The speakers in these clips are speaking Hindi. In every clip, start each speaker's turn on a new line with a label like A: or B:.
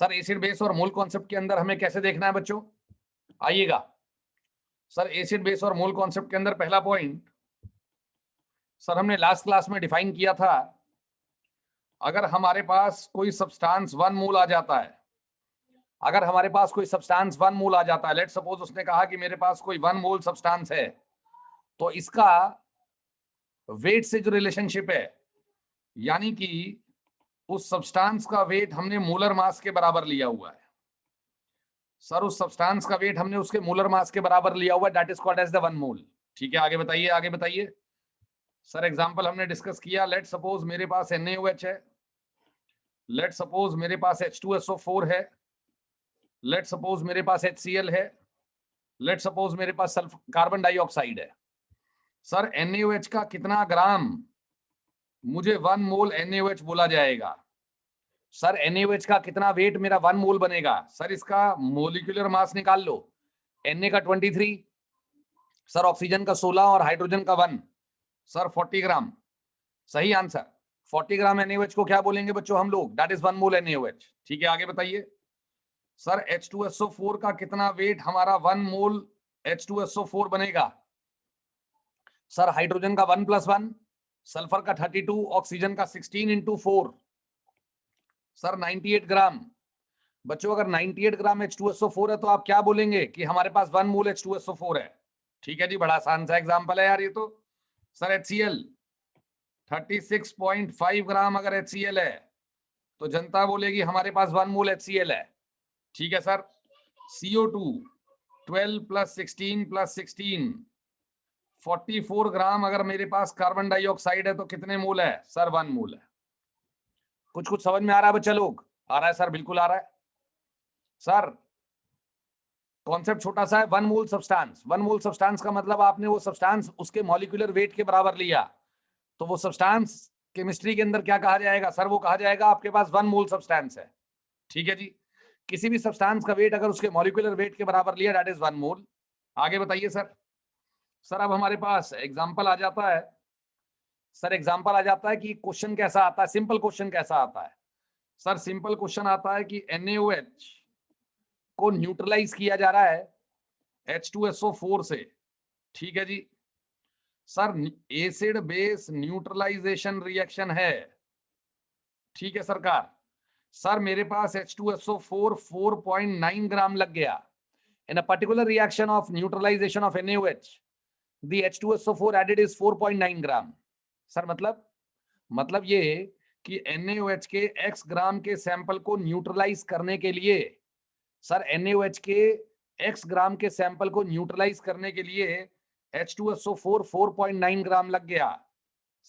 A: सर एसिड बेस और मोल कॉन्सेप्ट के अंदर हमें कैसे देखना है बच्चों, आइएगा। सर एसिड बेस और मोल कॉन्सेप्ट के अंदर पहला पॉइंट सर हमने लास्ट क्लास में डिफाइन किया था, अगर हमारे पास कोई सब्सटेंस 1 मोल आ जाता है, अगर हमारे पास कोई सब्सटेंस 1 मोल आ जाता है, लेट सपोज उसने कहा कि मेरे पास कोई 1 मोल सब्सटेंस है, तो इसका वेट से जो रिलेशनशिप है, यानी कि उस सब्सटेंस का वेट हमने मोलर मास के बराबर लिया हुआ है। सर उस सब्सटेंस का वेट हमने उसके मोलर मास के बराबर लिया हुआ है, that is called as the 1 mole. ठीक है, आगे बताइए, आगे बताइए। सर एग्जांपल हमने डिस्कस किया, लेट सपोज मेरे पास NaOH है, लेट सपोज मेरे पास H2SO4 है, लेट सपोज मेरे पास HCl है, लेट सपोज मेरे पास कार्बन डाइऑक्साइड है। सर NaOH का कितना ग्राम मुझे 1 मोल NaOH बोला जाएगा? सर NaOH का कितना वेट मेरा 1 मोल बनेगा? सर इसका मोलिकुलर मास निकाल लो, Na का 23, सर ऑक्सीजन का 16 और हाइड्रोजन का 1, सर 40 ग्राम। सही आंसर। 40 ग्राम NaOH को क्या बोलेंगे बच्चों हम लोग? That is 1 mole NaOH। ठीक है, आगे बताइए। सर H2SO4 का कितना वेट हमारा 1 मोल H2SO4 बनेगा? सर हाइड्रोजन का 1 + 1, सल्फर का 32, ऑक्सीजन का 16 × 4, सर 98 ग्राम। बच्चों अगर 98 ग्राम H2SO4 है तो आप क्या बोलेंगे कि हमारे पास 1 मोल H2SO4 है। ठीक है जी, बड़ा आसान सा एग्जांपल है यार ये तो। सर HCl 36.5 ग्राम अगर HCl है तो जनता बोलेगी हमारे पास 1 मोल HCl है। ठीक है सर। CO2 12 + 16 + 16 44 ग्राम अगर मेरे पास कार्बन डाइऑक्साइड है तो कितने मोल है? सर 1 मोल है। कुछ कुछ समझ में आ रहा है बच्चा लोग? आ रहा है सर, बिल्कुल आ रहा है सर। कॉन्सेप्ट छोटा सा है, 1 मोल सब्सटेंस। 1 मोल सब्सटेंस का मतलब आपने वो सब्सटेंस उसके मॉलिक्यूलर वेट के बराबर लिया, तो वो सब्सटेंस केमिस्ट्री के अंदर क्या कहा जाएगा? सर वो कहा जाएगा आपके पास 1 मोल सब्सटेंस है। ठीक है जी, किसी भी सब्सटेंस का वेट अगर उसके मॉलिक्यूलर वेट के बराबर लिया, दैट इज 1 मोल। आगे बताइए सर। सर अब हमारे पास एग्जांपल आ जाता है, सर एग्जांपल आ जाता है कि क्वेश्चन कैसा आता है, सिंपल क्वेश्चन कैसा आता है। सर सिंपल क्वेश्चन आता है कि NaOH को न्यूट्रलाइज किया जा रहा है H2SO4 से। ठीक है जी sir, acid base neutralization reaction है। ठीक है सरकार। सर मेरे पास H2SO4 4.9 ग्राम लग गया। In a particular reaction of neutralization of NaOH, the H2SO4 added is 4.9 gram. Sir मतलब ये कि NaOH के x ग्राम के सैंपल को न्यूट्रलाइज करने के लिए, सर NaOH के x ग्राम के सैंपल को न्यूट्रलाइज करने के लिए H2SO4 4.9 ग्राम लग गया।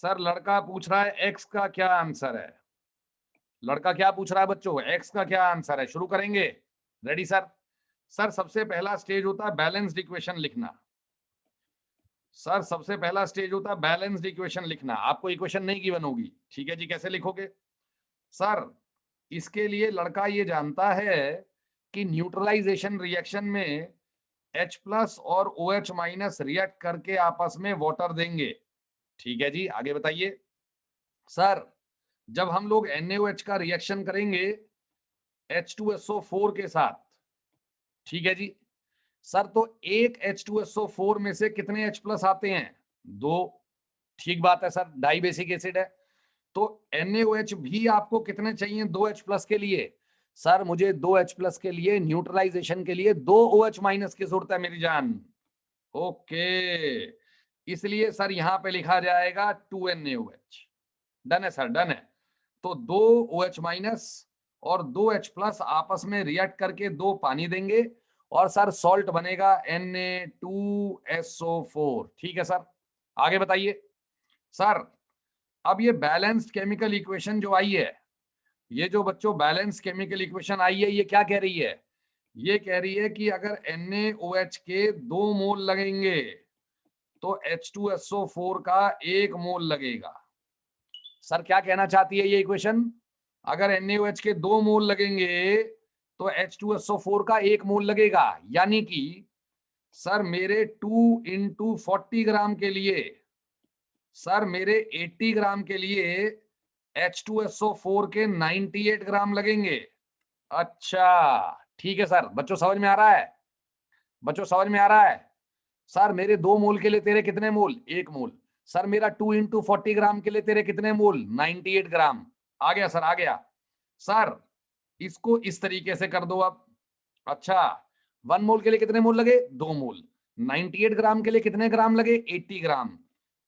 A: सर लड़का पूछ रहा है x का क्या आंसर है? लड़का क्या पूछ रहा है बच्चों? x का क्या आंसर है? शुरू करेंगे, रेडी सर? सर सबसे पहला स्टेज होता है बैलेंस्ड इक्वेशन लिखना। सर सबसे पहला स्टेज होता है बैलेंस्ड इक्वेशन लिखना। आपको इक्वेशन नहीं गिवन होगी, ठीक है जी? कैसे लिखोगे? सर इसके लिए लड़का ये जानता है कि न्यूट्रलाइजेशन रिएक्शन में H+ और OH- रिएक्ट करके आपस में वाटर देंगे। ठीक है जी, आगे बताइए। सर जब हम लोग NaOH का रिएक्शन करेंगे H2SO4 के साथ, ठीक है जी सर, तो एक H2SO4 में से कितने H+ आते हैं? 2। ठीक बात है सर, डाई बेसिक एसिड है। तो NaOH भी आपको कितने चाहिए 2 H+ के लिए? सर मुझे 2 H+ के लिए न्यूट्रलाइजेशन के लिए 2 OH- की जरूरत है मेरी जान। ओके, इसलिए सर यहां पे लिखा जाएगा 2 NaOH। डन है सर, डन है। तो 2 OH- और 2 H+ आपस में रिएक्ट करके 2 पानी देंगे और सर सॉल्ट बनेगा Na2SO4। ठीक है सर, आगे बताइए। सर अब ये बैलेंस्ड केमिकल इक्वेशन जो आई है, ये जो बच्चों बैलेंस्ड केमिकल इक्वेशन आई है, ये क्या कह रही है? ये कह रही है कि अगर NaOH के 2 मोल लगेंगे तो H2SO4 का 1 मोल लगेगा। सर क्या कहना चाहती है ये इक्वेशन? अगर NaOH के 2 मोल लगेंगे तो H2SO4 का 1 मोल लगेगा, यानी कि सर मेरे 2 × 40 ग्राम के लिए, सर मेरे 80 ग्राम के लिए H2SO4 के 98 ग्राम लगेंगे। अच्छा ठीक है सर, बच्चों समझ में आ रहा है? बच्चों समझ में आ रहा है? सर मेरे 2 मोल के लिए तेरे कितने मोल? 1 मोल। सर मेरा 2 इंटू 40 ग्राम के लिए तेरे कितने मोल? 98 ग्राम। आ गया सर, आ गया सर। इसको इस तरीके से कर दो अब। अच्छा 1 मोल के लिए कितने मोल लगे? 2 मोल। 98 ग्राम के लिए कितने ग्राम लगे? 80 ग्राम।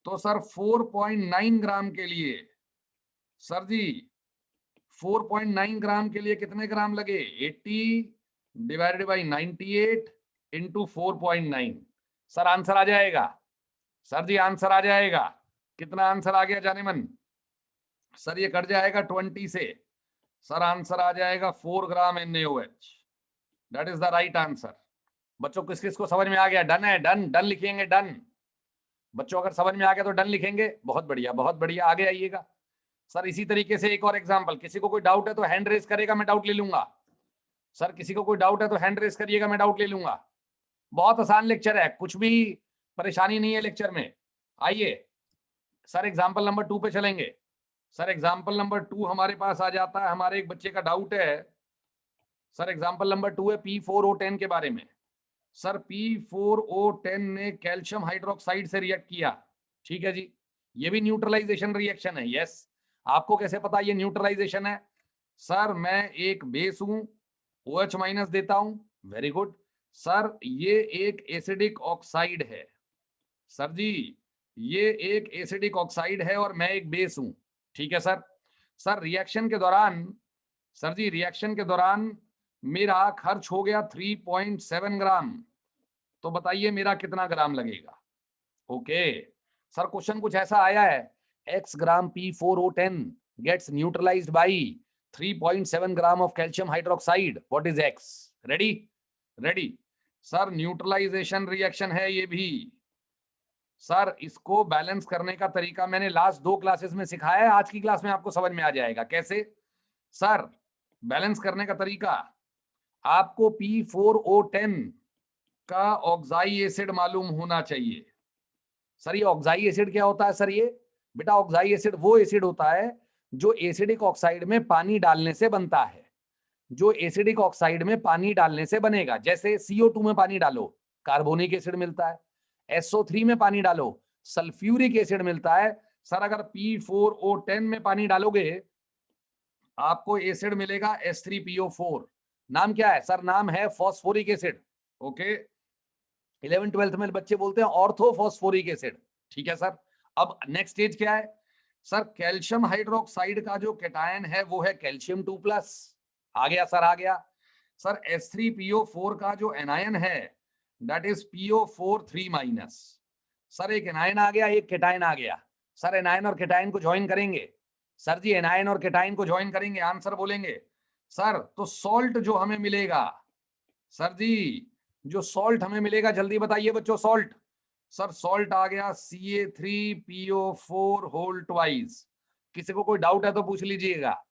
A: तो सर 4.9 ग्राम के लिए, सर जी 4.9 ग्राम के लिए कितने ग्राम लगे? 80 divided by 98 into 4.9। Sir answer आ जाएगा। सर जी आंसर आ जाएगा। कितना आंसर आ गया जाने मन? सर ये कट जाएगा 20 से। सर आंसर आ जाएगा 4 ग्राम NaOH। That is the right answer. बच्चों किस किस को समझ में आ गया? डन है? डन डन लिखेंगे, डन। बच्चों अगर समझ में आ गया तो डन लिखेंगे। बहुत बढ़िया, बहुत बढ़िया, आगे आइएगा। सर इसी तरीके से एक और एग्जांपल, किसी को कोई डाउट है तो हैंड रेज करेगा, मैं डाउट ले लूंगा। सर किसी को कोई डाउट है तो हैंड रेज करिएगा, मैं डाउट ले लूंगा। बहुत आसान लेक्चर है, कुछ भी परेशानी नहीं है लेक्चर में। आइए सर एग्जांपल नंबर 2 पे चलेंगे। सर एग्जांपल नंबर 2 हमारे पास आ जाता है, हमारे एक बच्चे का डाउट है। सर एग्जांपल नंबर 2 है P4O10 के बारे में। सर P4O10 ने कैल्शियम हाइड्रोक्साइड से रिएक्ट किया। ठीक है जी, ये भी न्यूट्रलाइजेशन रिएक्शन है। यस, आपको कैसे पता ये न्यूट्रलाइजेशन है? सर मैं एक बेस हूं, OH माइनस देता हूं। वेरी गुड सर, ये एक एसिडिक ऑक्साइड है। सर जी ये एक एसिडिक ऑक्साइड है और मैं एक बेस हूं। ठीक है सर। सर रिएक्शन के दौरान, सर जी रिएक्शन के दौरान मेरा खर्च हो गया 3.7 ग्राम। तो बताइए मेरा कितना ग्राम लगेगा? ओके सर, क्वेश्चन कुछ ऐसा आया है, x gram P4O10 gets neutralized by 3.7 gram of calcium hydroxide. What is x? Ready? Ready sir, neutralisation reaction है ये भी। सर इसको बैलेंस करने का तरीका मैंने लास्ट 2 क्लासेस में सिखाया है, आज की क्लास में आपको समझ में आ जाएगा कैसे। सर बैलेंस करने का तरीका, आपको P4O10 का ऑक्साई एसिड मालूम होना चाहिए। सर ये ऑक्साई एसिड क्या होता है? सर ये बेटा ऑक्साई एसिड वो एसिड होता है जो एसिडिक ऑक्साइड में पानी डालने से बनता है। जो एसिडिक ऑक्साइड में पानी डालने से बनेगा, जैसे CO2 में पानी डालो कार्बोनिक एसिड मिलता है, SO3 में पानी डालो सल्फ्यूरिक एसिड मिलता है। सर अगर P4O10 में पानी डालोगे आपको एसिड मिलेगा H3PO4। नाम क्या है? सर नाम है phosphoric acid. Okay 11th 12th में बच्चे बोलते हैं ऑर्थोफॉस्फोरिक एसिड। ठीक है सर। अब नेक्स्ट स्टेज क्या है? सर कैल्शियम हाइड्रोक्साइड का जो कैटायन है वो है कैल्शियम 2+। आ गया सर, आ गया सर। H3PO4 का जो एनायन है दैट इज PO4 3-। सर एक एनायन आ गया, एक कैटायन आ गया। सर एनायन और कैटायन को ज्वाइन करेंगे। सर जी एनायन और कैटायन को ज्वाइन करेंगे, आंसर बोलेंगे। सर तो सॉल्ट जो हमें मिलेगा, सर जी जो सॉल्ट हमें मिलेगा जल्दी बताइए बच्चों, सॉल्ट। सर सॉल्ट आ गया CA3PO4 होल ट्वाइस। किसी को कोई डाउट है तो पूछ लीजिएगा।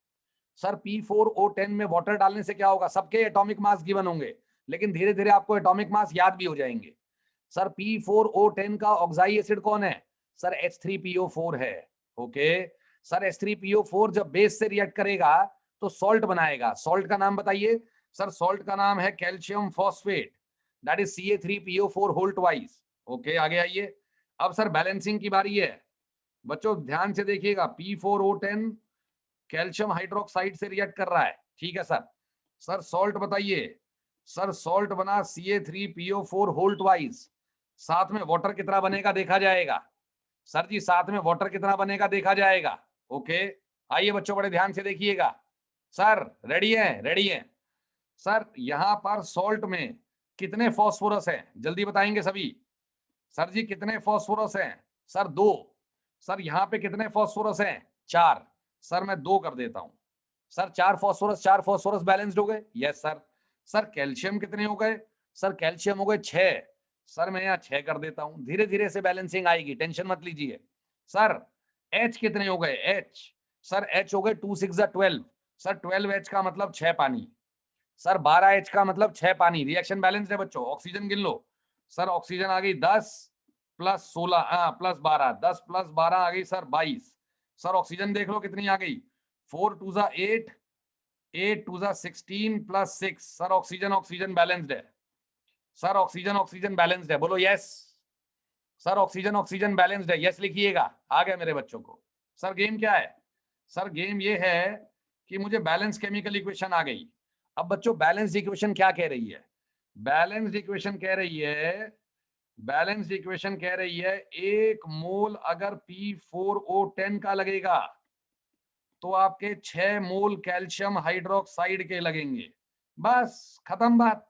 A: सर P4O10 में वाटर डालने से क्या होगा? सबके एटॉमिक मास गिवन होंगे, लेकिन धीरे धीरे आपको एटॉमिक मास याद भी हो जाएंगे। सर P4O10 का ऑक्साई एसिड कौन है? सर H3PO4 है। ओके सर H3PO4 जब बेस से रिएक्ट करेगा तो सॉल्ट बनाएगा। सॉल्ट का नाम बताइए। सर सॉल्ट का नाम है calcium phosphate, that is CA3PO4 whole twice. Okay आगे आइए। अब सर बैलेंसिंग की बारी है। बच्चों ध्यान से देखिएगा, P4O10 कैल्शियम हाइड्रोक्साइड से रिएक्ट कर रहा है। ठीक है सर। सर सॉल्ट बताइए। सर सॉल्ट बना CA3PO4 होल ट्वाइस। साथ में वाटर कितना बनेगा देखा जाएगा। सर जी साथ में वाटर कितना बनेगा देखा जाएगा। ओके आइए बच्चों बड़े ध्यान से देखिएगा। सर रेडी है? रेडी है सर। यहां पर सॉल्ट में कितने फॉस्फोरस हैं जल्दी बताएंगे सभी। सर जी कितने फॉस्फोरस हैं? सर 2। सर यहाँ पे कितने फॉस्फोरस हैं? 4। सर मैं 2 कर देता हूं। सर 4 फॉस्फोरस बैलेंस्ड हो गए। Yes sir. सर कैल्शियम कितने हो गए? सर कैल्शियम हो गए 6। सर मैं यहाँ 6 कर देता हूं। धीरे धीरे से बैलेंसिंग आएगी, टेंशन मत लीजिए। सर H कितने हो गए? H सर H हो गए 2 6 12। सर 12H का मतलब 6 पानी। सर 12H का मतलब 6 पानी। रिएक्शन बैलेंस है बच्चों। ऑक्सीजन गिन लो। सर ऑक्सीजन आ गई 10 प्लस 16 प्लस 12, 10 प्लस 12 आ गई सर 22। सर ऑक्सीजन देख लो कितनी आ गई, 4 2 8 8 2 16 + 6। सर ऑक्सीजन ऑक्सीजन बैलेंस्ड है। सर ऑक्सीजन ऑक्सीजन बैलेंस्ड है, बोलो yes. Sir oxygen oxygen balanced है, यस लिखिएगा। आ गया मेरे बच्चों को। सर गेम क्या है? सर गेम ये है कि मुझे बैलेंस केमिकल इक्वेशन आ गई। अब बच्चों बैलेंस इक्वेशन क्या कह रही है? बैलेंस इक्वेशन कह रही है, बैलेंस इक्वेशन कह रही है 1 मोल अगर P4O10 का लगेगा तो आपके 6 मोल कैल्शियम हाइड्रोक्साइड के लगेंगे। बस खत्म बात।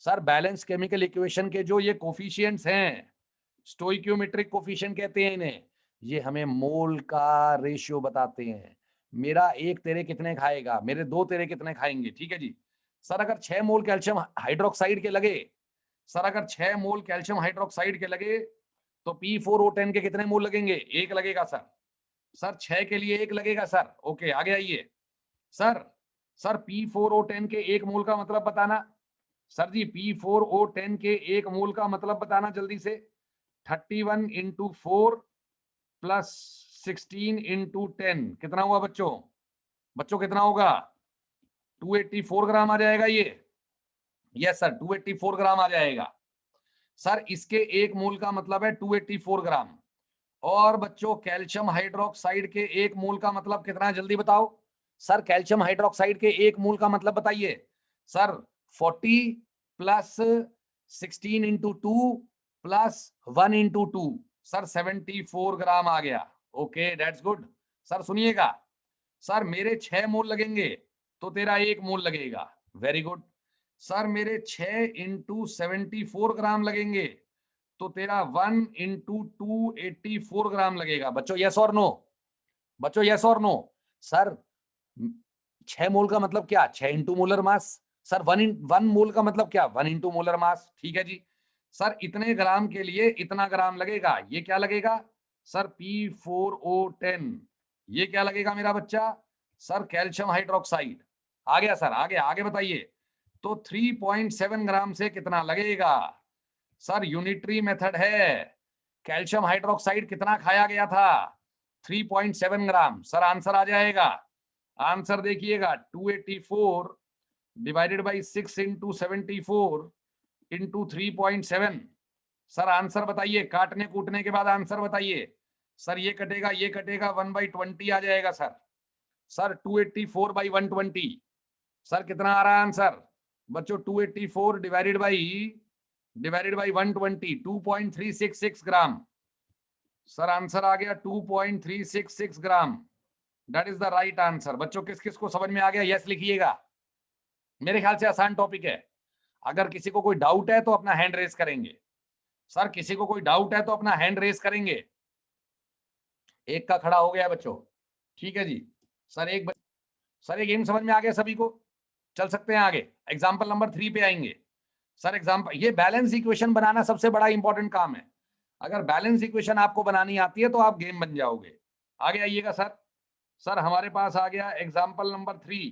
A: सर बैलेंस केमिकल इक्वेशन के जो ये कोफिशिएंट्स हैं, स्टोइकियोमेट्रिक कोफिशिएंट कहते हैं इन्हें, ये हमें मोल का रेशियो बताते हैं। मेरा एक तेरे कितने खाएगा, मेरे दो तेरे कितने खाएंगे, ठीक है जी। सर अगर 6 मोल कैल्शियम हाइड्रोक्साइड के लगे, सर अगर 6 मोल कैल्शियम हाइड्रोक्साइड के लगे तो P4O10 के कितने मोल लगेंगे? एक लगेगा सर। सर 6 के लिए एक लगेगा सर। ओके आगे आइए। सर सर P4O10 के एक मोल का मतलब बताना। सर जी P4O10 के एक मोल का मतलब बताना जल्दी से। 31 × 4 + 16 × 10 कितना हुआ बच्चों? बच्चों कितना होगा? 284 ग्राम आ जाएगा ये। यस सर 284 ग्राम आ जाएगा। सर इसके एक मोल का मतलब है 284 ग्राम। और बच्चों कैल्शियम हाइड्रोक्साइड के एक मोल का मतलब कितना है, जल्दी बताओ। सर कैल्शियम हाइड्रोक्साइड के एक मोल का मतलब बताइए। सर 40 + 16 × 2 + 1 × 2 सर 74 ग्राम आ गया। Okay that's good. सर सुनिएगा, सर मेरे 6 मोल लगेंगे तो तेरा एक मोल लगेगा। Very good. सर मेरे 6 × 74 ग्राम लगेंगे तो तेरा 1 × 284 ग्राम लगेगा। बच्चों यस और नो? बच्चों यस और नो? सर 6 मोल का मतलब क्या? 6 × मोलर मास। सर 1 मोल का मतलब क्या? 1 × मोलर मास। ठीक है जी। सर इतने ग्राम के लिए इतना ग्राम लगेगा। ये क्या लगेगा? Sir P4O10। ये क्या लगेगा मेरा बच्चा? Sir calcium hydroxide. आ गया सर, आगे आगे बताइए। तो 3.7 ग्राम से कितना लगेगा? सर यूनिटरी मेथड है। कैल्शियम हाइड्रोक्साइड कितना खाया गया था? 3.7 ग्राम। सर आंसर आ जाएगा। आंसर देखिएगा 284 / 6 × 74 × 3.7। सर आंसर बताइए, काटने कूटने के बाद आंसर बताइए। सर ये कटेगा 1/20 आ जाएगा सर। सर 284 / 120 सर कितना आ रहा है आंसर? बच्चों 284 / 120 2.366 ग्राम। सर आंसर आ गया 2.366 gram. That is the right answer. बच्चों किस किस को समझ में आ गया यस लिखिएगा। मेरे ख्याल से आसान टॉपिक है। अगर किसी को कोई डाउट है तो अपना हैंड रेस करेंगे। सर किसी को कोई डाउट है तो अपना हैंड रेस करेंगे। एक का खड़ा हो गया बच्चों, ठीक है जी। सर ये गेम समझ में आ गया सभी को? चल सकते हैं आगे। एग्जाम्पल नंबर 3 पे आएंगे। सर एग्जाम्पल, ये बैलेंस इक्वेशन बनाना सबसे बड़ा इंपॉर्टेंट काम है। अगर बैलेंस इक्वेशन आपको बनानी आती है तो आप गेम बन जाओगे। आगे आइएगा सर। सर हमारे पास आ गया example number 3।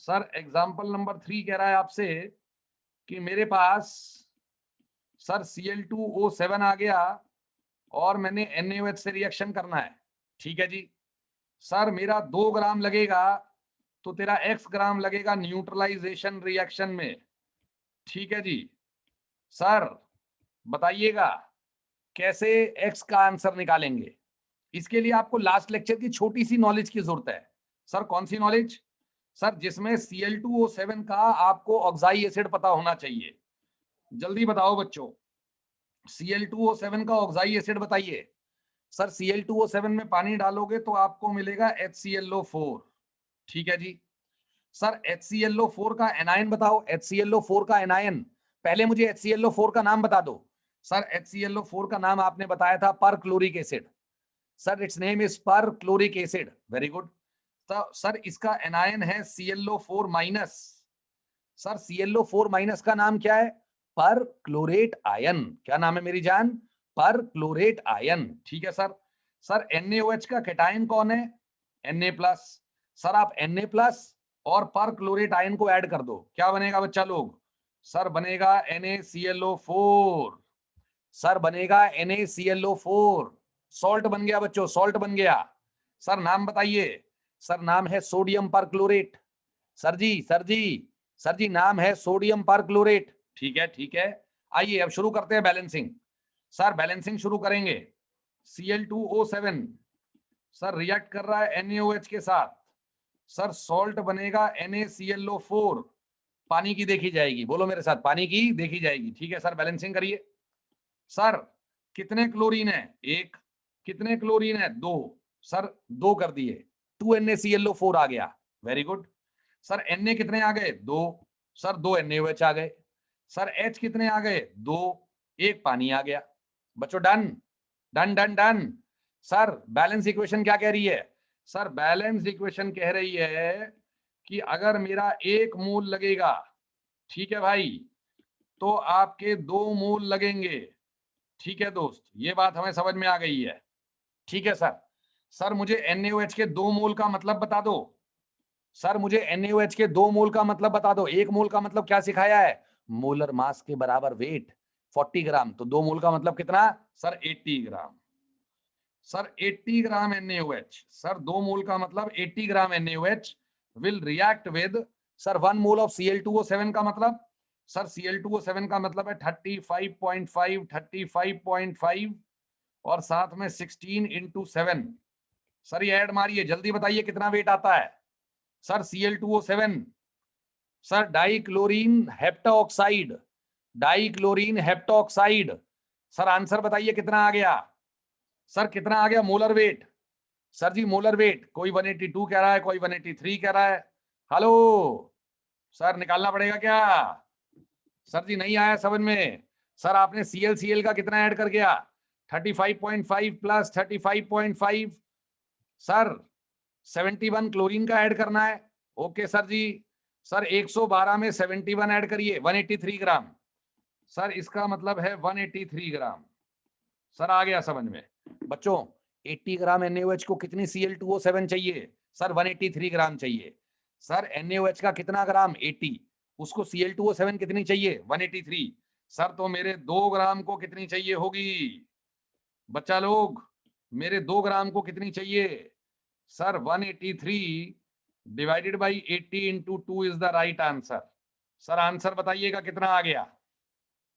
A: Sir example number 3 कह रहा है आपसे कि मेरे पास सर Cl2O7 आ गया और मैंने NaOH से रिएक्शन करना है, ठीक है जी। सर मेरा 2 ग्राम लगेगा तो तेरा x ग्राम लगेगा न्यूट्रलाइजेशन रिएक्शन में, ठीक है जी। सर बताइएगा कैसे x का आंसर निकालेंगे। इसके लिए आपको लास्ट लेक्चर की छोटी सी नॉलेज की जरूरत है। सर कौन सी नॉलेज? सर जिसमें Cl2O7 का आपको ऑक्साई एसिड पता होना चाहिए। जल्दी बताओ बच्चों, Cl2O7 का ऑक्साई एसिड बताइए। सर Cl2O7 में पानी डालोगे तो आपको मिलेगा HClO4, ठीक है जी। सर HClO4 का एनायन बताओ। HClO4 का एनायन, पहले मुझे HClO4 का नाम बता दो। सर HClO4 का नाम आपने बताया था पर क्लोरिक एसिड। सर इट्स नेम इज पर क्लोरिक एसिड। Very good. तो सर इसका एनायन है ClO4-। सर ClO4- का नाम क्या है? पर क्लोरेट आयन। क्या नाम है मेरी जान? पर क्लोरेट आयन, ठीक है सर। सर NaOH का कैटायन कौन है? Na+। सर आप Na+ और पर क्लोरेट आयन को ऐड कर दो, क्या बनेगा बच्चा लोग? सर बनेगा NaClO4। सर बनेगा NaClO4। सॉल्ट बन गया बच्चों, सॉल्ट बन गया। सर नाम बताइए। सर नाम है सोडियम पर क्लोरेट। सर जी नाम है सोडियम परक्लोरेट। ठीक है ठीक है, आइए अब शुरू करते हैं बैलेंसिंग। सर बैलेंसिंग शुरू करेंगे। Cl2O7 सर रिएक्ट कर रहा है NaOH के साथ, सर सॉल्ट बनेगा NaClO4, पानी की देखी जाएगी, बोलो मेरे साथ, पानी की देखी जाएगी। ठीक है सर, बैलेंसिंग करिए। सर कितने क्लोरीन है? एक। कितने क्लोरीन है? दो। सर दो कर दिए, 2NaClO4 आ गया, वेरी गुड। सर Na कितने आ गए? दो। सर दो NaOH आ गए। सर H कितने आ गए? दो। एक पानी आ गया। बच्चों done done done done. Sir balance equation क्या कह रही है? सर बैलेंस इक्वेशन कह रही है कि अगर मेरा 1 मोल लगेगा, ठीक है भाई, तो आपके 2 मोल लगेंगे। ठीक है दोस्त, ये बात हमें समझ में आ गई है। ठीक है सर। सर मुझे NaOH के 2 मोल का मतलब बता दो। सर मुझे NaOH के 2 मोल का मतलब बता दो। 1 मोल का मतलब क्या सिखाया है? मोलर मास के बराबर वेट 40 ग्राम, तो 2 मोल का मतलब कितना? सर 80 ग्राम। सर 80 ग्राम NaOH, सर 2 मोल का मतलब 80 ग्राम NaOH will react with, sir 1 mole of Cl2O7 का मतलब, सर Cl2O7 का मतलब है 35.5 35.5 और साथ में 16 into 7। सर ये ऐड मारिए, जल्दी बताइए कितना वेट आता है? Sir Cl2O7, sir dichlorine heptoxide, dichlorine heptoxide, sir answer बताइए कितना आ गया? सर कितना आ गया मोलर वेट? सर जी मोलर वेट, कोई 182 कह रहा है, कोई 183 कह रहा है। हेलो सर, निकालना पड़ेगा क्या? सर जी नहीं आया समझ में। सर आपने Cl का कितना ऐड कर गया? 35.5 प्लस 35.5, सर 71 क्लोरीन का ऐड करना है। ओके सर जी। सर 112 में 71 ऐड करिए, 183 ग्राम। सर इसका मतलब है 183 ग्राम। सर आ गया समझ में। बच्चों 80 ग्राम NaOH को कितनी Cl2O7 चाहिए? सर 183 ग्राम चाहिए। सर NaOH का कितना ग्राम? 80, उसको Cl2O7 कितनी चाहिए? 183। सर तो मेरे 2 ग्राम को कितनी चाहिए होगी? बच्चा लोग मेरे 2 ग्राम को कितनी चाहिए? Sir 183 divided by 80 into 2 is the right answer. Sir answer बताइएगा कितना आ गया?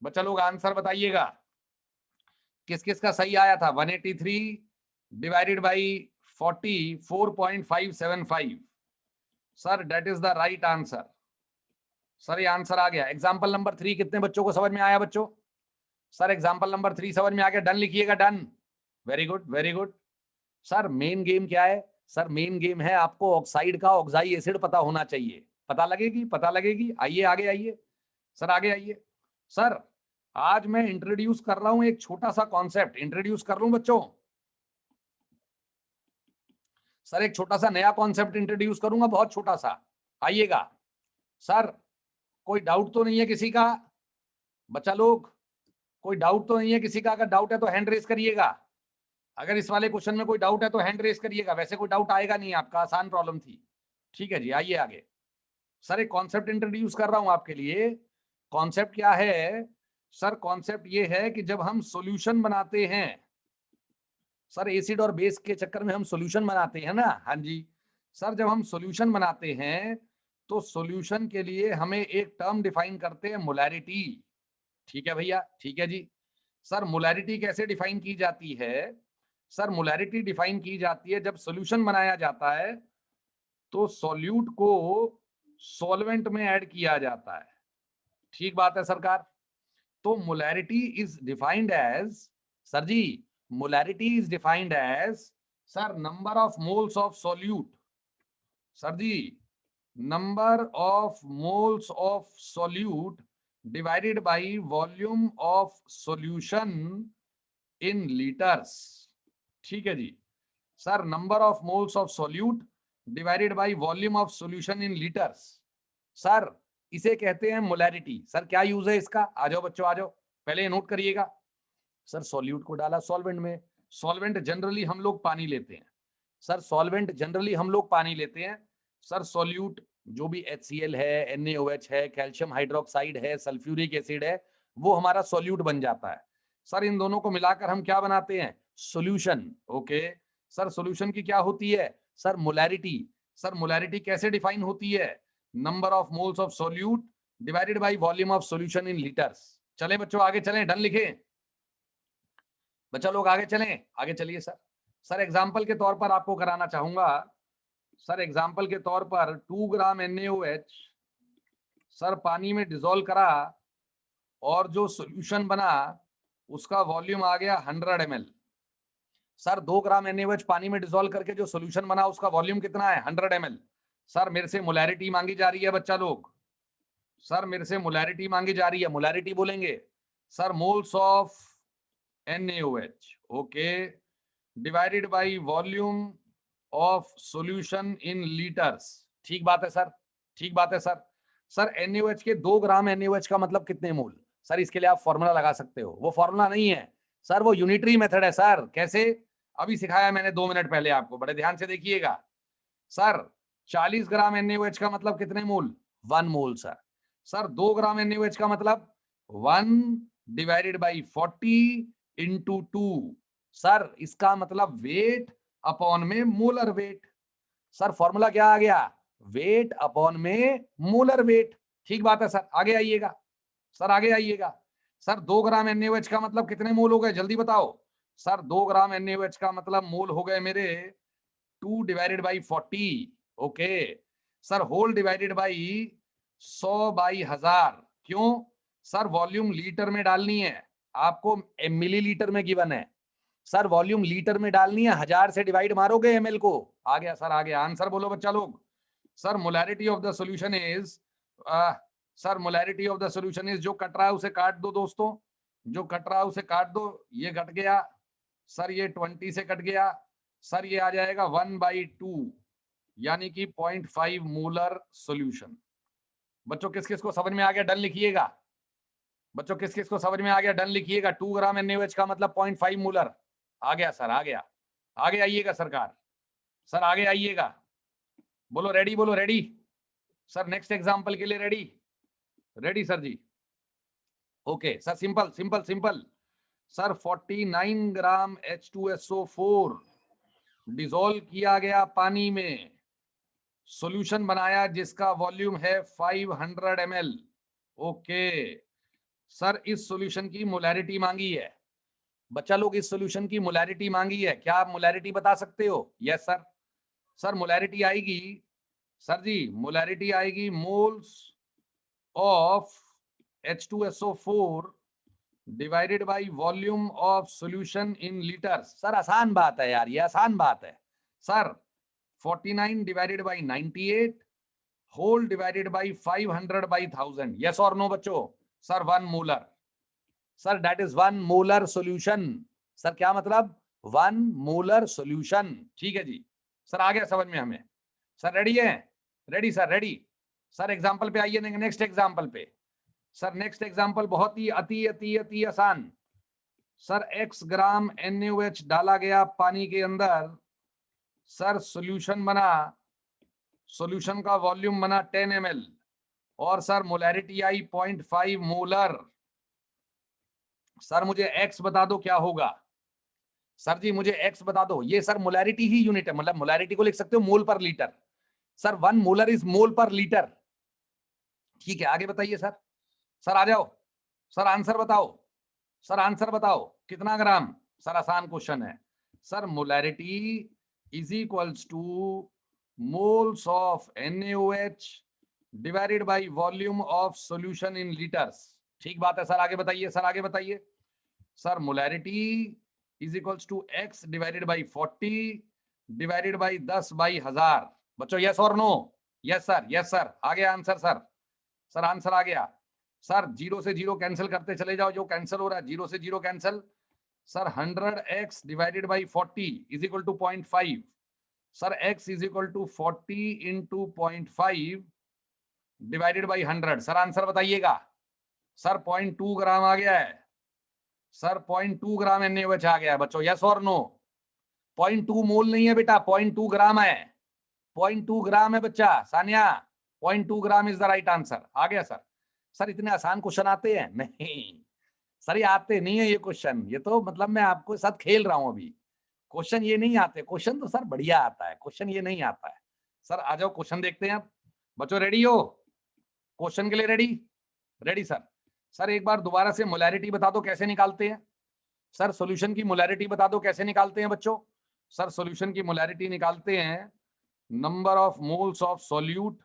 A: बच्चा लोग आंसर बताइएगा किस किस का सही आया था? 183 divided by 44.575, sir that is the right answer. Sir ये आंसर आ गया। एग्जाम्पल नंबर 3 कितने बच्चों को समझ में आया बच्चों? सर एग्जाम्पल नंबर 3 समझ में आ गया? डन लिखिएगा, done, very good very good. Sir main game क्या है? सर मेन गेम है आपको ऑक्साइड का ऑक्साई एसिड पता होना चाहिए। पता लगेगी, पता लगेगी। आइए आगे आइए सर, आगे आइए। सर आज मैं इंट्रोड्यूस कर रहा हूं एक छोटा सा कॉन्सेप्ट, इंट्रोड्यूस कर लूं बच्चों? सर एक छोटा सा नया कॉन्सेप्ट इंट्रोड्यूस करूंगा, बहुत छोटा सा, आइएगा। सर कोई डाउट तो नहीं है किसी का? बच्चा लोग कोई डाउट तो नहीं है किसी का? अगर डाउट है तो हैंड रेस करिएगा। अगर इस वाले क्वेश्चन में कोई डाउट है तो हैंड रेस करिएगा, वैसे कोई डाउट आएगा नहीं, आपका आसान प्रॉब्लम थी। ठीक है जी, आइए आगे। सर एक कॉन्सेप्ट इंट्रोड्यूस कर रहा हूं आपके लिए। कॉन्सेप्ट क्या है? सर कॉन्सेप्ट ये है कि जब हम सॉल्यूशन बनाते हैं, सर एसिड और बेस के चक्कर में हम सॉल्यूशन बनाते हैं ना, हाँ जी। सर जब हम सॉल्यूशन बनाते हैं तो सॉल्यूशन के लिए हमें एक टर्म डिफाइन करते हैं, मोलैरिटी। ठीक है भैया, ठीक है जी। सर मोलैरिटी कैसे डिफाइन की जाती है? सर मोलैरिटी डिफाइन की जाती है जब सॉल्यूशन बनाया जाता है तो सॉल्यूट को सॉल्वेंट में ऐड किया जाता है। ठीक बात है सरकार। तो molarity is defined as, sir ji molarity is defined as, sir number of moles of solute, sir जी number of moles of solute divided by volume of solution in litres. ठीक है जी। Sir number of moles of solute divided by volume of solution in litres. Sir इसे कहते हैं मोलैरिटी। सर क्या यूज है इसका? आ जाओ बच्चों, आ जाओ, पहले ये नोट करिएगा। सर सॉल्यूट को डाला सॉल्वेंट में, सॉल्वेंट जनरली हम लोग पानी लेते हैं। सर सॉल्वेंट जनरली हम लोग पानी लेते हैं। सर सॉल्यूट जो भी HCl है, NaOH है, कैल्शियम हाइड्रोक्साइड है, सल्फ्यूरिक एसिड है, वो हमारा सॉल्यूट बन जाता है। सर इन दोनों को मिलाकर हम क्या बनाते हैं? सॉल्यूशन। ओके सर, सॉल्यूशन की क्या होती है? Sir molarity. सर मोलैरिटी कैसे डिफाइन होती है? Number of moles of solute divided by volume of solution in litres. चले बच्चों आगे चलें, डन लिखे बच्चा लोग, आगे चलें, आगे चलिए सर। सर एग्जाम्पल के तौर पर आपको कराना चाहूंगा सर, एग्जाम्पल के तौर पर 2 ग्राम NaOH सर पानी में डिसॉल्व करा और जो सॉल्यूशन बना उसका वॉल्यूम आ गया 100 ml। सर 2 ग्राम NaOH पानी में डिसॉल्व करके जो सॉल्यूशन बना उसका वॉल्यूम कितना है? 100 ml। सर मेरे से मोलैरिटी मांगी जा रही है बच्चा लोग, सर मेरे से मोलैरिटी मांगी जा रही है। मोलैरिटी बोलेंगे sir moles of NaOH, okay, divided by volume of solution in litres. ठीक बात है सर, ठीक बात है सर। सर NaOH के 2 ग्राम NaOH का मतलब कितने मोल? सर इसके लिए आप फॉर्मूला लगा सकते हो, वो फॉर्मूला नहीं है सर, वो यूनिटरी मेथड है सर। कैसे? अभी सिखाया मैंने 2 मिनट पहले आपको, बड़े ध्यान से देखिएगा। सर 40 ग्राम NaOH का मतलब कितने मोल? 1 मोल सर। सर 2 ग्राम NaOH का मतलब 1 डिवाइडेड बाई 40 इंटू 2। सर इसका मतलब वेट अपॉन में मोलर वेट। सर फॉर्मूला क्या आ गया? वेट अपॉन में मोलर वेट। ठीक बात है सर, आगे आइएगा सर, आगे आइएगा। सर 2 ग्राम NaOH का मतलब कितने मोल हो गए, जल्दी बताओ। सर 2 ग्राम NaOH का मतलब मोल हो गए मेरे 2 divided by 40, okay. Sir whole divided by 100 by 1000। क्यों? सर वॉल्यूम लीटर में डालनी है, आपको मिलीलीटर में गिवन है। सर वॉल्यूम लीटर में डालनी है, 1000 से डिवाइड मारोगे ml को। आ गया सर, आ गया आंसर, बोलो बच्चा लोग। Sir molarity of the solution is, sir molarity of the solution is, जो कट रहा है उसे काट दो दोस्तों, जो कट रहा है उसे काट दो। ये कट गया सर, ये 20 से कट गया सर, ये आ जाएगा 1/2 यानी कि 0.5 मोलर सॉल्यूशन। बच्चों किस किस को समझ में आ गया, डन लिखिएगा। बच्चों किस किस को समझ में आ गया, डन लिखिएगा। 2 ग्राम NaOH का मतलब 0.5 मोलर। आ गया सर, आ गया। आगे आइएगा सरकार, सर आगे आइएगा, बोलो रेडी, बोलो रेडी सर। नेक्स्ट एग्जांपल के लिए रेडी? रेडी सर जी, okay sir. Simple simple simple sir, 49 gram H2SO4 dissolve किया गया पानी में, सॉल्यूशन बनाया जिसका वॉल्यूम है 500 ml, ओके। सर इस सॉल्यूशन की मोलैरिटी मांगी है बच्चा लोग, इस सॉल्यूशन की मोलैरिटी मांगी है। क्या आप मोलैरिटी बता सकते हो? Yes sir. सर मोलैरिटी आएगी सर जी, मोलैरिटी आएगी moles of H2SO4 divided by volume of solution in litres. Sir आसान बात है यार, ये आसान बात है sir. 49 divided by 98 whole divided by 500 by 1000। Yes और नो बच्चों? Sir 1 molar. Sir that is 1 molar solution. Sir क्या मतलब? 1 मोलर सॉल्यूशन। ठीक है जी सर, आ गया समझ में हमें। सर रेडी है? Ready sir, ready sir. Example पे आइए, नेक्स्ट एग्जांपल पे सर। नेक्स्ट एग्जांपल बहुत ही अति अति अति आसान सर। x ग्राम NaOH डाला गया पानी के अंदर, सर सॉल्यूशन बना, सॉल्यूशन का वॉल्यूम बना 10 ml और सर मोलैरिटी आई 0.5 मोलर। सर मुझे x बता दो क्या होगा? सर जी मुझे x बता दो। ये सर मोलैरिटी ही यूनिट है, मतलब मोलैरिटी को लिख सकते हो मोल पर litre. Sir 1 molar is mole पर लीटर। ठीक है, आगे बताइए सर। सर आ जाओ सर, आंसर बताओ सर, आंसर बताओ कितना ग्राम? सर आसान क्वेश्चन है sir. Molarity is equals to moles of NaOH divided by volume of solution in litres. ठीक बात है सर, आगे बताइए सर, आगे बताइए sir. Molarity is equals to x divided by 40 divided by 10/1000। बच्चों यस और no? Yes sir, yes sir. आ गया आंसर सर, सर आंसर आ गया सर। 0 से 0 कैंसिल करते चले जाओ, जो कैंसिल हो रहा है 0 से 0 cancel. Sir 100x divided by 40 is equal to 0.5। Sir x is equal to 40 into 0.5 divided by 100। Sir answer बताइएगा। सर 0.2 ग्राम आ गया है सर, 0.2 ग्राम NaOH आ गया है बच्चों, यस और नो? 0.2 मोल नहीं है बेटा, 0.2 ग्राम है, 0.2 ग्राम है बच्चा। Sania 0.2 gram is the right answer. आ गया सर। सर इतने आसान क्वेश्चन आते हैं? नहीं सर, ये आते नहीं है ये क्वेश्चन, ये तो मतलब मैं आपको साथ खेल रहा हूं अभी। क्वेश्चन ये नहीं आते, क्वेश्चन तो सर बढ़िया आता है, क्वेश्चन ये नहीं आता है। सर आ जाओ क्वेश्चन देखते हैं अब। बच्चों रेडी हो क्वेश्चन के लिए? रेडी? Ready sir. सर एक बार दोबारा से मोलैरिटी बता दो कैसे निकालते हैं। सर सॉल्यूशन की मोलैरिटी बता दो कैसे निकालते हैं बच्चों। सर सॉल्यूशन की मोलैरिटी निकालते हैं number of moles of solute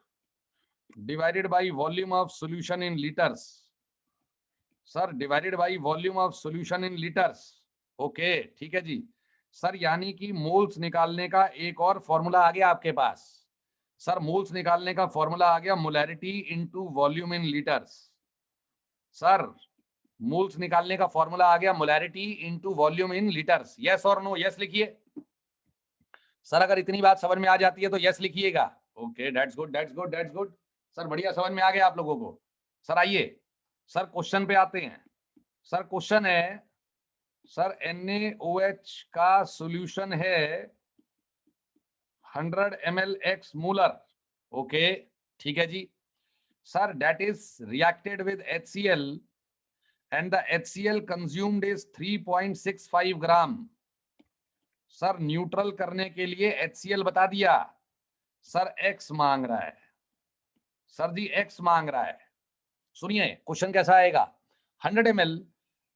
A: divided by volume of solution in litres. Sir divided by volume of solution in litres. Okay ठीक है जी। सर यानी कि मोल्स निकालने का एक और फॉर्मूला आ गया आपके पास। सर मोल्स निकालने का फॉर्मूला आ गया मोलैरिटी इनटू वॉल्यूम इन लीटर्स। सर मोल्स निकालने का फॉर्मूला आ गया मोलैरिटी इनटू वॉल्यूम इन लीटर्स। यस और नो? यस लिखिए। सर अगर इतनी बात समझ में आ जाती है तो यस लिखिएगा। Okay that's good that's good that's good. Sir बढ़िया समझ में आ गया आप लोगों को। सर आइए सर क्वेश्चन पे आते हैं। सर क्वेश्चन है सर NaOH का सॉल्यूशन है 100 ml x मोलर। ओके ठीक है जी। Sir that is reacted with HCl and the HCl consumed is 3.65 gram. Sir neutral करने के लिए HCl बता दिया। सर X मांग रहा है। सर जी X मांग रहा है। सुनिए क्वेश्चन कैसा आएगा। 100 ml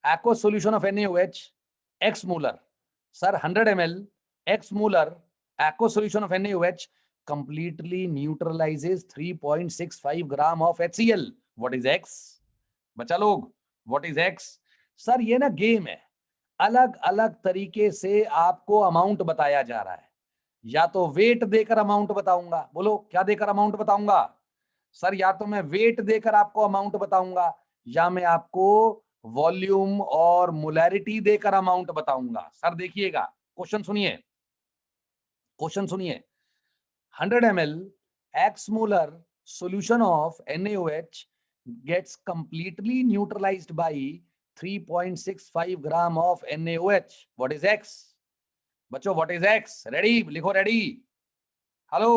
A: aqueous solution of NaOH X molar. Sir 100 ml X molar aqueous solution of NaOH completely neutralizes 3.65 gram of HCl. What is X? बच्चा लोग व्हाट इज X? सर ये ना गेम है, अलग अलग तरीके से आपको अमाउंट बताया जा रहा है। या तो वेट देकर अमाउंट बताऊंगा, बोलो क्या देकर अमाउंट बताऊंगा? सर या तो मैं वेट देकर आपको अमाउंट बताऊंगा या मैं आपको वॉल्यूम और मोलैरिटी देकर अमाउंट बताऊंगा। सर देखिएगा क्वेश्चन सुनिए, क्वेश्चन सुनिए। 100 ml X molar solution of NaOH gets completely neutralized by 3.65 gram of NaOH. What is X? बच्चों what is X? रेडी लिखो, ready. Hello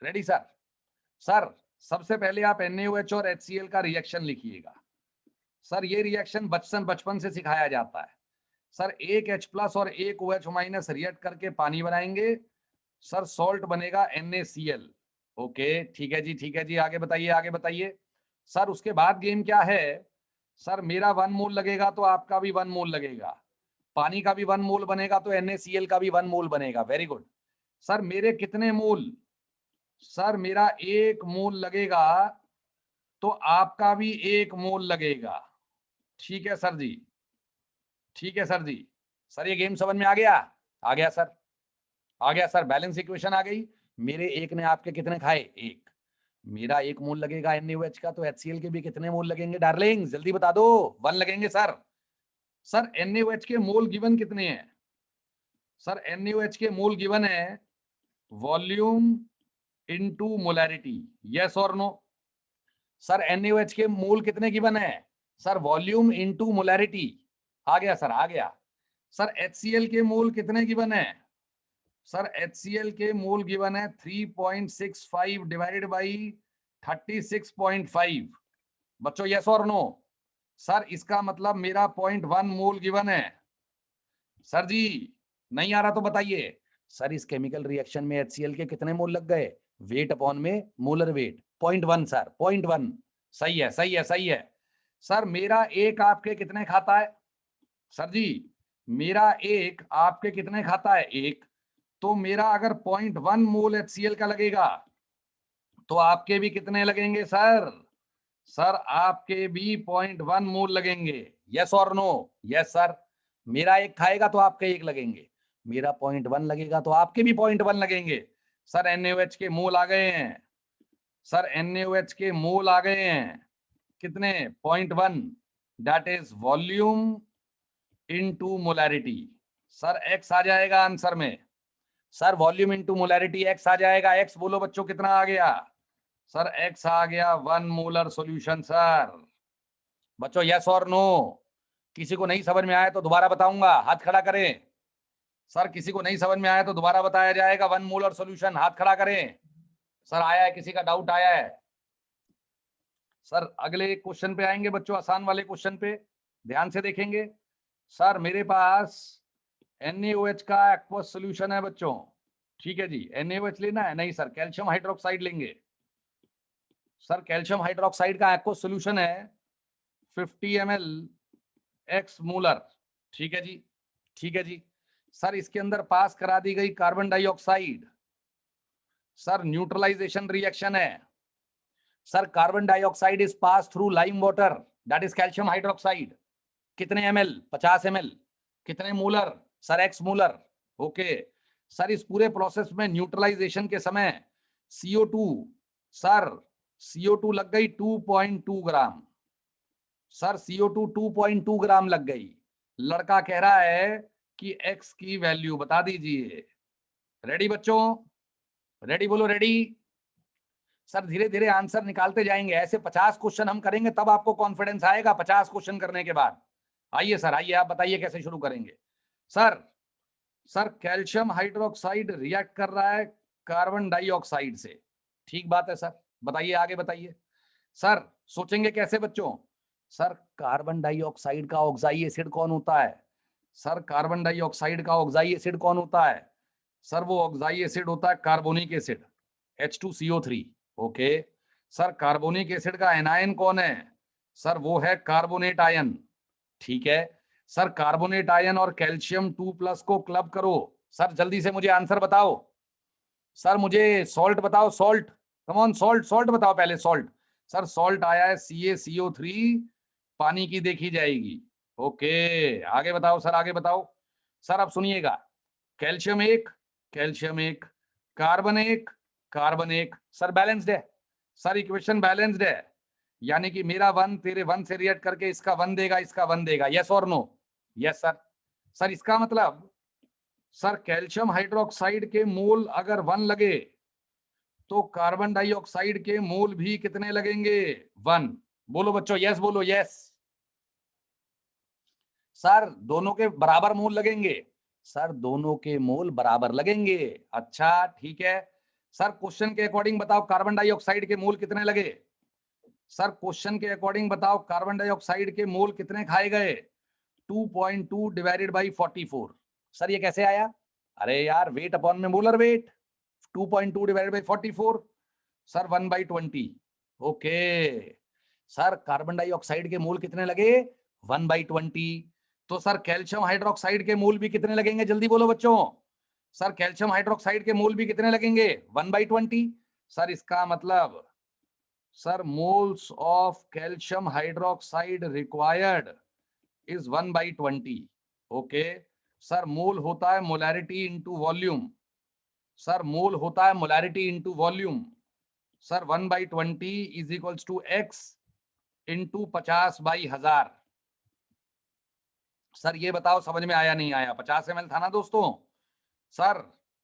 A: ready sir. Sir सबसे पहले आप NaOH और HCl का रिएक्शन लिखिएगा। सर ये रिएक्शन बचपन से सिखाया जाता है। सर एक H+ और एक OH- रिएक्ट करके पानी बनाएंगे। सर सॉल्ट बनेगा NaCl। ओके ठीक है जी, ठीक है जी, आगे बताइए आगे बताइए। सर उसके बाद गेम क्या है? सर मेरा 1 मोल लगेगा तो आपका भी 1 मोल लगेगा, पानी का भी 1 मोल बनेगा तो NaCl का भी 1 मोल बनेगा। Very good. सर मेरे कितने मोल? सर मेरा 1 मोल लगेगा तो आपका भी 1 मोल लगेगा। ठीक है सर जी, ठीक है सर जी। सर ये गेम समझ में आ गया? आ गया सर, आ गया सर। बैलेंस इक्वेशन आ गई। मेरे एक ने आपके कितने खाए? 1। मेरा 1 मोल लगेगा NaOH का तो HCl के भी कितने मोल लगेंगे डार्लिंग? जल्दी बता दो। 1 लगेंगे सर। सर NaOH के मोल गिवन कितने हैं? सर NaOH के मोल गिवन है वॉल्यूम इनटू मोलैरिटी। यस और नो? सर NaOH के मोल कितने गिवन है? Sir volume into molarity. आ गया सर, आ गया। सर HCl के मोल कितने गिवन है? सर HCl के मोल गिवन है 3.65 डिवाइडेड बाई 36.5। बच्चों यस और नो? सर इसका मतलब मेरा 0.1 मोल गिवन है। सर जी नहीं आ रहा तो बताइए। सर इस केमिकल रिएक्शन में HCl के कितने मोल लग गए? वेट अपॉन में मोलर वेट 0.1 सर, 0.1। सही है सही है सही है। सर मेरा एक आपके कितने खाता है? सर जी मेरा एक आपके कितने खाता है? 1। तो मेरा अगर 0.1 मोल HCl का लगेगा तो आपके भी कितने लगेंगे सर? सर आपके भी 0.1 मोल लगेंगे। यस और नो? Yes sir. मेरा 1 खाएगा तो आपके 1 लगेंगे, मेरा 0.1 लगेगा तो आपके भी 0.1 लगेंगे। सर NaOH के मोल आ गए हैं। सर NaOH के मोल आ गए हैं कितने? 0.1। That is volume into molarity. Sir X आ जाएगा आंसर में। Sir volume into molarity X आ जाएगा। X बोलो बच्चों कितना आ गया? सर X आ गया 1 मोलर सॉल्यूशन सर। बच्चों यस और नो? किसी को नहीं समझ में आया तो दोबारा बताऊंगा, हाथ खड़ा करें। सर किसी को नहीं समझ में आया तो दोबारा बताया जाएगा। 1 मोलर सॉल्यूशन, हाथ खड़ा करें। सर आया है, किसी का डाउट आया है? सर अगले क्वेश्चन पे आएंगे बच्चों, आसान वाले क्वेश्चन पे ध्यान से देखेंगे। सर मेरे पास NaOH का एक्वस सॉल्यूशन है बच्चों। ठीक है जी, NaOH लेना है? नहीं सर, कैल्शियम हाइड्रोक्साइड लेंगे। सर कैल्शियम हाइड्रोक्साइड का एक्वस सॉल्यूशन है 50 ml x मोलर। ठीक है जी, ठीक है जी। सर इसके अंदर पास करा दी गई carbon dioxide, sir neutralisation reaction है। Sir carbon dioxide is pass through lime water, that is calcium hydroxide. कितने ml? 50 ml। कितने molar? Sir x molar. Okay sir, इस पूरे प्रोसेस में न्यूट्रलाइजेशन के समय CO2, सर CO2 लग गई 2.2 ग्राम। सर CO2 2.2 ग्राम लग गई। लड़का कह रहा है कि x की वैल्यू बता दीजिए। रेडी बच्चों? रेडी बोलो, रेडी। सर धीरे धीरे आंसर निकालते जाएंगे, ऐसे 50 क्वेश्चन हम करेंगे तब आपको कॉन्फिडेंस आएगा 50 क्वेश्चन करने के बाद। आइए सर, आइए आप बताइए कैसे शुरू करेंगे। Sir sir calcium hydroxide react कर रहा है कार्बन डाइऑक्साइड से। ठीक बात है सर, बताइए आगे बताइए। सर सोचेंगे कैसे बच्चों? सर कार्बन डाइऑक्साइड का ऑक्साई एसिड कौन होता है? सर कार्बन डाइऑक्साइड का ऑक्साई एसिड कौन होता है? सर वो ऑक्साई एसिड होता है carbonic acid, H2CO3। Okay sir, carbonic acid का एनायन कौन है? सर वो है कार्बोनेट आयन। ठीक है सर, कार्बोनेट आयन और कैल्शियम 2+ को क्लब करो। सर जल्दी से मुझे आंसर बताओ। सर मुझे सॉल्ट बताओ, salt, come on, salt, salt बताओ पहले, सॉल्ट। सर सॉल्ट आया है CaCO3, पानी की देखी जाएगी। ओके आगे बताओ सर, आगे बताओ। सर अब सुनिएगा, कैल्शियम एक, कैल्शियम एक, कार्बन एक, कार्बन एक, सर बैलेंस्ड है। सर इक्वेशन बैलेंस्ड है, यानी कि मेरा 1 तेरे 1 से रिएक्ट करके इसका 1 देगा, इसका 1 देगा। यस और नो? Yes sir. सर इसका मतलब सर कैल्शियम हाइड्रोक्साइड के मोल अगर 1 लगे तो कार्बन डाइऑक्साइड के मोल भी कितने लगेंगे? 1। बोलो बच्चों, यस बोलो, यस। सर दोनों के बराबर मोल लगेंगे। सर दोनों के मोल बराबर लगेंगे। अच्छा ठीक है सर, क्वेश्चन के अकॉर्डिंग बताओ कार्बन डाइऑक्साइड के मोल कितने लगे? सर क्वेश्चन के अकॉर्डिंग बताओ कार्बन डाइऑक्साइड के मोल कितने खाए गए? 2.2 डिवाइडेड बाई 44। सर ये कैसे आया? अरे यार वेट अपॉन में molar wait, 2.2 divided by 44, sir 1/20। Okay sir, carbon dioxide के मोल कितने लगे? 1/20। तो सर कैल्शियम हाइड्रोक्साइड के मोल भी कितने लगेंगे? जल्दी बोलो बच्चों। सर कैल्शियम हाइड्रोक्साइड के मोल भी कितने लगेंगे? 1/20। सर इसका मतलब sir moles of calcium hydroxide required is 1/20। Okay sir, mole होता है molarity into volume. Sir mole होता है molarity into volume. Sir 1/20 is equals to x into 50/1000। Sir ये बताओ समझ में आया नहीं आया? 50 ml था ना दोस्तों। सर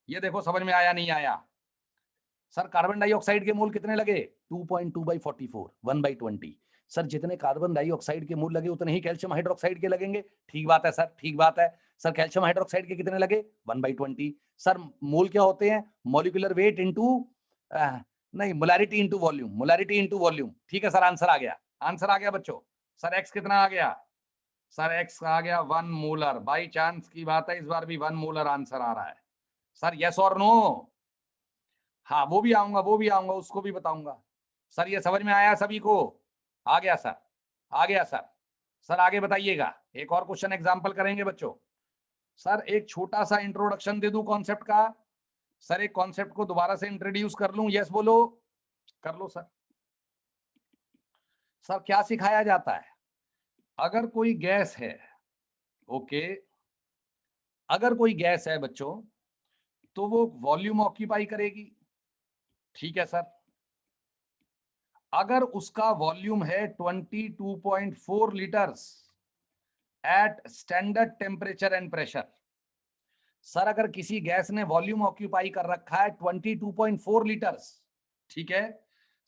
A: ये देखो समझ में आया नहीं आया? सर कार्बन डाइऑक्साइड के मोल कितने लगे? 2.2/44, 1/20। सर जितने कार्बन डाइऑक्साइड के मोल लगे उतने ही कैल्शियम हाइड्रोक्साइड के लगेंगे। ठीक बात है सर, ठीक बात है। सर कैल्शियम हाइड्रोक्साइड के कितने लगे? 1/20। सर मोल क्या होते हैं? मॉलिक्यूलर वेट इंटू, नहीं, molarity into volume, molarity into volume. ठीक है सर, आंसर आ गया, आंसर आ गया बच्चों। सर एक्स कितना आ गया? सर एक्स आ गया 1 मोलर। बाई चांस की बात है, इस बार भी 1 मोलर आंसर आ रहा है। सर यस और नो? हाँ वो भी आऊंगा, वो भी आऊंगा, उसको भी बताऊंगा। सर ये समझ में आया सभी को? आ गया सर, आ गया सर। सर आगे बताइएगा, एक और क्वेश्चन एग्जांपल करेंगे बच्चों। सर एक छोटा सा इंट्रोडक्शन दे दूं कॉन्सेप्ट का। सर एक कॉन्सेप्ट को दोबारा से इंट्रोड्यूस कर लूं? यस बोलो, कर लो सर। सर क्या सिखाया जाता है? अगर कोई गैस है, ओके, अगर कोई गैस है बच्चों तो वो वॉल्यूम ऑक्यूपाई करेगी। ठीक है सर, अगर उसका वॉल्यूम है 22.4 litres at standard temperature and pressure. Sir अगर किसी गैस ने वॉल्यूम ऑक्यूपाई कर रखा है 22.4 लीटर्स, ठीक है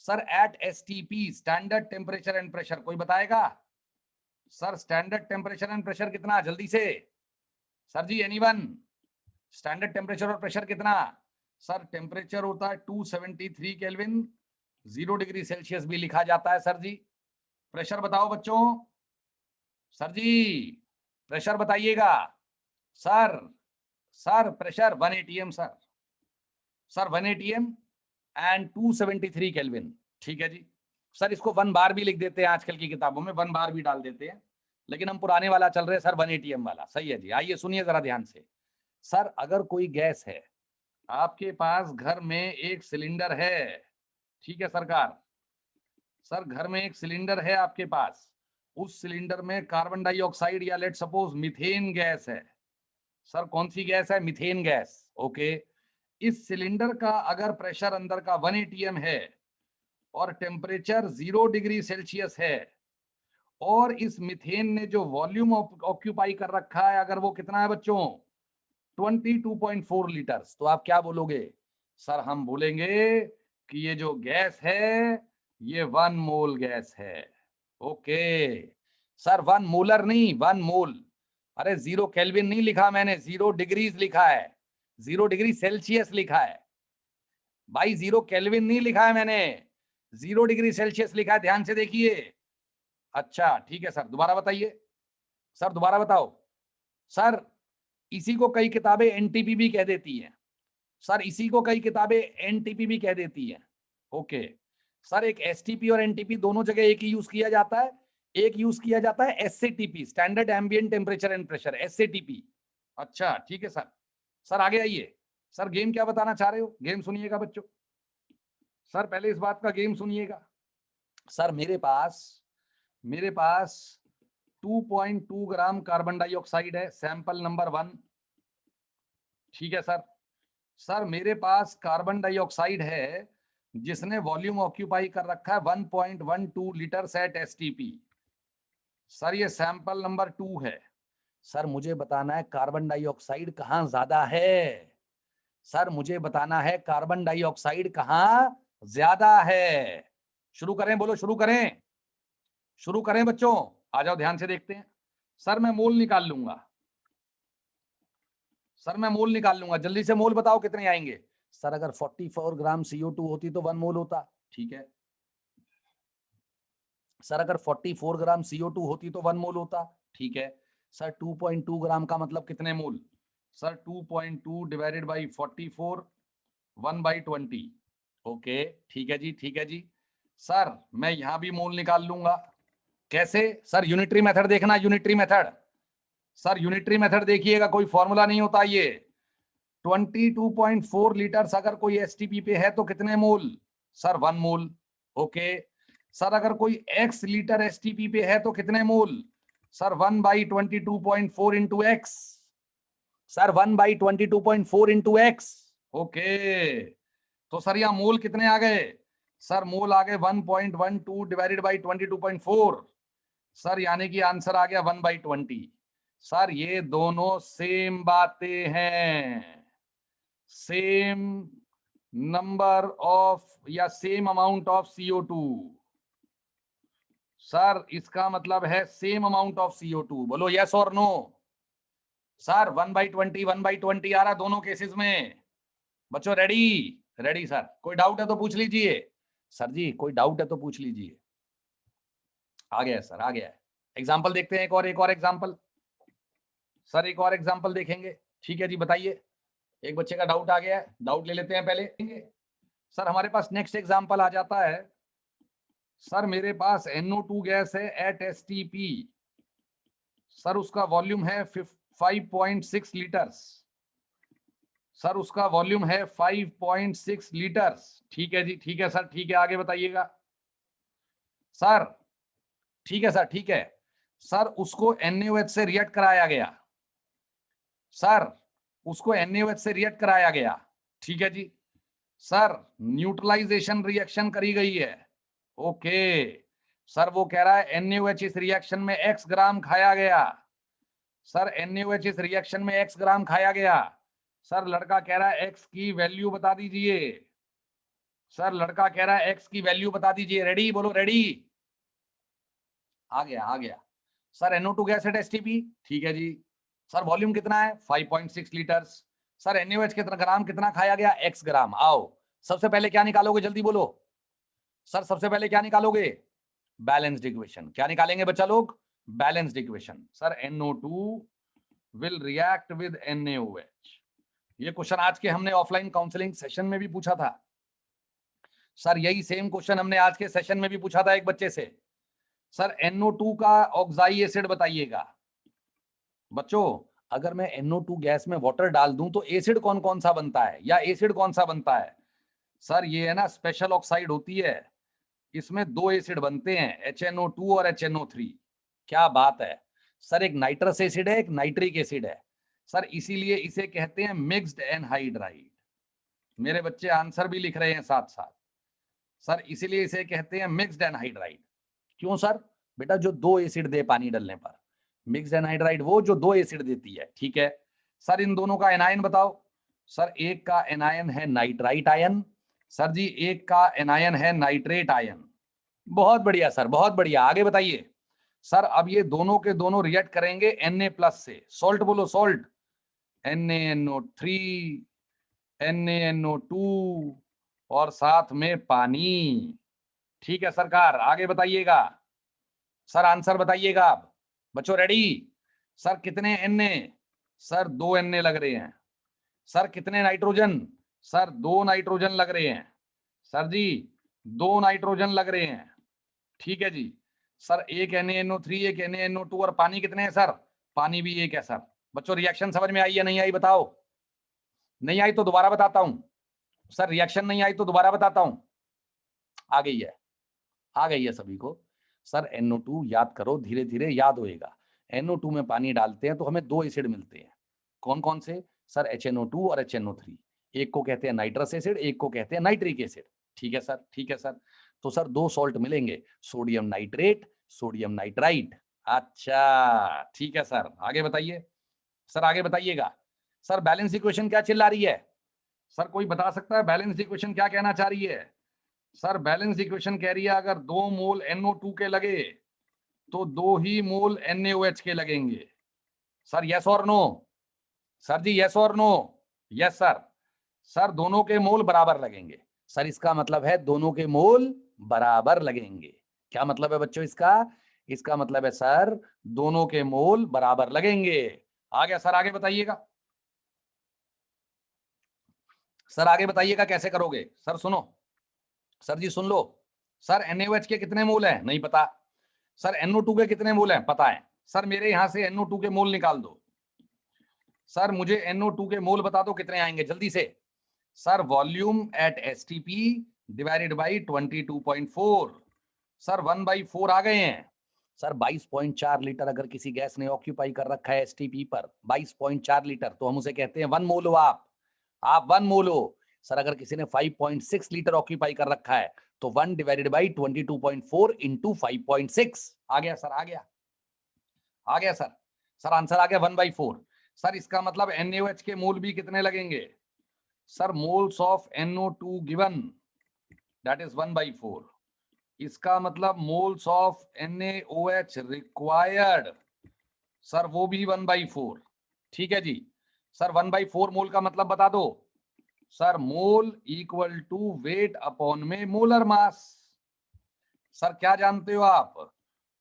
A: sir, at STP standard temperature and pressure, कोई बताएगा? Sir standard temperature and pressure कितना, जल्दी से sir ji, anyone? Standard temperature और प्रेशर कितना? सर टेम्परेचर होता है 273 केल्विन, 0 डिग्री सेल्सियस भी लिखा जाता है सर जी। प्रेशर बताओ बच्चों, सर जी प्रेशर बताइएगा। Sir sir pressure 1 atm sir 1 atm and 273 kelvin. ठीक है जी, सर इसको 1 बार भी लिख देते हैं, आजकल की किताबों में 1 बार भी डाल देते हैं, लेकिन हम पुराने वाला चल रहे हैं सर, 1 ATM वाला। सही है जी, आइए सुनिए जरा ध्यान से। सर अगर कोई गैस है, आपके पास घर में एक सिलेंडर है, ठीक है सरकार, सर घर में एक सिलेंडर है आपके पास, उस सिलेंडर में कार्बन डाइऑक्साइड या लेट सपोज मीथेन गैस है। सर कौन सी गैस है? Methane gas. ओके, इस सिलेंडर का अगर प्रेशर अंदर का 1 ATM है और टेम्परेचर 0 डिग्री सेल्सियस है, और इस मीथेन ने जो वॉल्यूम ऑक्यूपाई कर रखा है, अगर वो कितना है बच्चों? 22.4 लीटर्स, तो आप क्या बोलोगे? सर हम बोलेंगे कि ये जो गैस है ये 1 मोल गैस है। ओके सर, 1 मोलर नहीं, 1 मोल। अरे 0 केल्विन नहीं लिखा मैंने, 0 डिग्रीज लिखा है, 0 डिग्री सेल्सियस लिखा है भाई, 0 केल्विन नहीं लिखा है मैंने, 0 डिग्री सेल्सियस लिखा है, ध्यान से देखिए। अच्छा ठीक है सर, दोबारा बताइए। सर दोबारा बताओ। सर इसी को कई किताबें एनटीपी भी कह देती हैं। सर इसी को कई किताबें एनटीपी भी कह देती हैं। ओके सर, एक एसटीपी और एनटीपी दोनों जगह एक ही यूज किया जाता है, एक यूज किया जाता है SATP, standard ambient temperature and pressure, SATP. अच्छा ठीक है सर। सर आगे आइए। सर गेम क्या बताना चाह रहे हो? गेम सुनिएगा बच्चों। सर पहले इस बात का गेम सुनिएगा। सर मेरे पास 2.2 ग्राम कार्बन डाइऑक्साइड है, सैंपल नंबर 1। ठीक है सर। सर मेरे पास कार्बन डाइऑक्साइड है जिसने वॉल्यूम ऑक्यूपाई कर रखा है 1.12 लीटर एट एसटीपी। सर ये सैंपल नंबर 2 है। सर मुझे बताना है कार्बन डाइऑक्साइड कहाँ ज्यादा है। सर मुझे बताना है कार्बन डाइऑक्साइड कहाँ ज्यादा है। शुरू करें, बोलो शुरू करें, शुरू करें बच्चों, आ जाओ ध्यान से देखते हैं। सर मैं मोल निकाल लूंगा, सर मैं मोल निकाल लूंगा, जल्दी से मोल बताओ कितने आएंगे। सर अगर 44 ग्राम CO2 होती तो 1 मोल होता। ठीक है सर, अगर 44 ग्राम CO2 होती तो 1 मोल होता। ठीक है सर, 2.2 ग्राम का मतलब कितने mole? Sir 2.2 divided by 44, 1/20। Okay ठीक है जी, ठीक है जी। सर मैं यहां भी मोल निकाल लूंगा। कैसे? सर यूनिटरी मेथड देखना, unitary method. Sir unitary method देखिएगा, कोई फॉर्मूला नहीं होता ये। 22.4 लीटर्स अगर कोई एसटीपी पे है तो कितने mole? Sir 1 mole. Okay sir, अगर कोई x लीटर एसटीपी पे है तो कितने mole? Sir 1/22.4 into X. Sir 1/22.4 into X. Okay तो सर यहाँ मोल कितने आ गए? सर मोल आ गए 1.12 डिवाइडेड बाई 22.4। सर यानी कि आंसर आ गया 1/20। सर ये दोनों सेम बातें हैं, सेम नंबर ऑफ या same amount of CO2। Sir इसका मतलब है सेम अमाउंट ऑफ CO2। बोलो यस और नो। सर 1/20 1/20 आ रहा दोनों केसेस में। बच्चों रेडी? रेडी सर, कोई डाउट है तो पूछ लीजिए। सर जी कोई डाउट है तो पूछ लीजिए। आ गया सर, आ गया है। एग्जाम्पल देखते हैं, एक और एग्जाम्पल। सर एक और एग्जाम्पल देखेंगे। ठीक है जी, बताइए। एक बच्चे का डाउट आ गया है, डाउट ले लेते हैं पहले। सर हमारे पास नेक्स्ट एग्जाम्पल आ जाता है। सर मेरे पास NO2 गैस है एट STP। सर उसका वॉल्यूम है 5.6 लीटर्स। सर उसका वॉल्यूम है 5.6 लीटर्स। ठीक है जी, ठीक है सर, ठीक है, आगे बताइएगा। सर ठीक है सर, ठीक है सर, उसको NaOH से रिएक्ट कराया गया। सर उसको NaOH से रिएक्ट कराया गया। ठीक है जी सर, न्यूट्रलाइजेशन रिएक्शन करी गई है। ओके सर, वो कह रहा है NaOH इस रिएक्शन में X ग्राम खाया गया। सर NaOH इस रिएक्शन में X ग्राम खाया गया। सर लड़का कह रहा है X की वैल्यू बता दीजिए। सर लड़का कह रहा है X की वैल्यू बता दीजिए। रेडी? बोलो रेडी। आ गया, आ गया। Sir NO2 gas at STP। ठीक है जी सर, वॉल्यूम कितना है? 5.6 लीटर्स। सर NaOH कितना ग्राम, कितना खाया गया? X ग्राम। आओ सबसे पहले क्या निकालोगे, जल्दी बोलो। सर सबसे पहले क्या निकालोगे? Balanced equation. क्या निकालेंगे बच्चा लोग? Balanced equation. Sir NO2 will react with NaOH। ये क्वेश्चन आज के हमने ऑफलाइन काउंसलिंग सेशन में भी पूछा था। सर यही सेम क्वेश्चन हमने आज के सेशन में भी पूछा था एक बच्चे से। सर NO2 का ऑक्साई एसिड बताइएगा। बच्चों अगर मैं NO2 गैस में वाटर डाल दूं तो एसिड कौन कौन सा बनता है, या एसिड कौन सा बनता है? सर ये है ना स्पेशल ऑक्साइड होती है, इसमें दो एसिड बनते हैं, HNO2 और HNO3। क्या बात है सर, एक नाइट्रस एसिड है, एक नाइट्रिक एसिड है सर, इसीलिए इसे कहते हैं मिक्स्ड एनहाइड्राइड। मेरे बच्चे आंसर भी लिख रहे हैं साथ साथ। सर इसीलिए इसे कहते हैं मिक्स्ड एनहाइड्राइड। क्यों सर? बेटा जो दो एसिड दे पानी डालने पर, मिक्स्ड एनहाइड्राइड वो जो दो एसिड देती है, ठीक है। सर इन दोनों का एनायन बताओ। सर एक का एनायन है नाइट्राइट आयन, सर जी एक का एनायन है नाइट्रेट आयन। बहुत बढ़िया सर, बहुत बढ़िया, आगे बताइए। सर अब ये दोनों के दोनों रिएक्ट करेंगे Na+ से, सॉल्ट बोलो सॉल्ट, NaNO3 NaNO2 और साथ में पानी। ठीक है सरकार, आगे बताइएगा। सर आंसर बताइएगा आप बच्चों, रेडी? सर कितने Na? सर 2 Na लग रहे हैं। सर कितने नाइट्रोजन? सर 2 नाइट्रोजन लग रहे हैं। सर जी 2 नाइट्रोजन लग रहे हैं, ठीक है जी। सर एक NaNO3 एक NaNO2 और पानी कितने हैं सर? पानी भी एक है सर। बच्चों रिएक्शन समझ में आई या नहीं आई बताओ? नहीं आई तो दोबारा बताता हूं। सर रिएक्शन नहीं आई तो दोबारा बताता हूं। आ गई है, आ गई है सभी को। सर NO2 याद करो, धीरे धीरे याद होएगा। NO2 में पानी डालते हैं तो हमें दो एसिड मिलते हैं। कौन कौन से? सर HNO2 और HNO3। एक को कहते हैं नाइट्रस एसिड, एक को कहते हैं नाइट्रिक एसिड। ठीक है सर, ठीक है सर। तो सर दो सॉल्ट मिलेंगे, सोडियम नाइट्रेट, सोडियम नाइट्राइट। अच्छा ठीक है सर, आगे बताइए। सर आगे बताइएगा। सर बैलेंस इक्वेशन क्या चिल्ला रही है? सर कोई बता सकता है बैलेंस इक्वेशन क्या कहना चाह रही है? सर बैलेंस इक्वेशन कह रही है अगर 2 मोल NO2 के लगे तो 2 ही मोल NaOH के लगेंगे। सर यस और नो? सर जी यस और नो? Yes sir. सर दोनों के मोल बराबर लगेंगे। सर इसका मतलब है दोनों के मोल बराबर लगेंगे। क्या मतलब है बच्चों इसका? इसका मतलब है सर दोनों के मोल बराबर लगेंगे। आ गया सर, आगे बताइएगा। सर आगे बताइएगा कैसे करोगे? सर सुनो, सर जी सुन लो। सर NaOH के कितने मोल हैं? नहीं पता। सर NO2 के कितने मोल हैं? पता है। सर मेरे यहां से NO2 के मोल निकाल दो। सर मुझे NO2 के मोल बता दो कितने आएंगे जल्दी से। Sir volume at STP divided by 22.4। Sir 1/4 आ गए हैं। सर 22.4 लीटर अगर किसी गैस ने ऑक्यूपाई कर रखा है STP पर 22.4 लीटर, तो हम उसे कहते हैं 1 मोल हो। आप 1 मोल हो। सर अगर किसी ने 5.6 लीटर ऑक्यूपाई कर रखा है तो 1 डिवाइडेड बाई 22.4 इंटू 5.6। आ गया सर, आ गया, आ गया सर। सर आंसर आ गया 1/4। सर इसका मतलब NaOH के मोल भी कितने लगेंगे? Sir moles of NO2 given that is 1/4। इसका मतलब moles of NaOH required, sir वो भी 1/4। ठीक है जी। सर 1/4 मोल का मतलब बता दो। Sir mole equal to weight upon में मोलर मास। सर क्या जानते हो आप?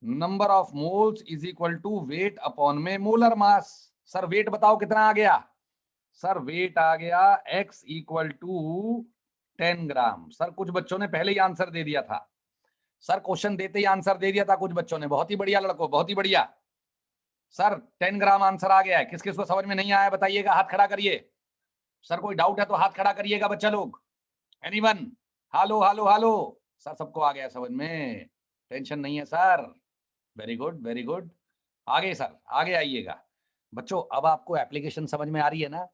A: Number of moles is equal to weight upon में मोलर मास। सर वेट बताओ कितना आ गया? सर वेट आ गया x equal to 10 gram. Sir कुछ बच्चों ने पहले ही आंसर दे दिया था। सर क्वेश्चन देते ही आंसर दे दिया था कुछ बच्चों ने। बहुत ही बढ़िया लड़कों, बहुत ही बढ़िया। सर 10 ग्राम आंसर आ गया है। किस किस को समझ में नहीं आया बताइएगा, हाथ खड़ा करिए। सर कोई डाउट है तो हाथ खड़ा करिएगा बच्चा लोग। एनीवन? हालो हालो हालो। सर सबको आ गया समझ में, टेंशन नहीं है sir. Very good, very good. आगे सर, आगे आइएगा। बच्चों अब आपको एप्लीकेशन समझ में आ रही है ना?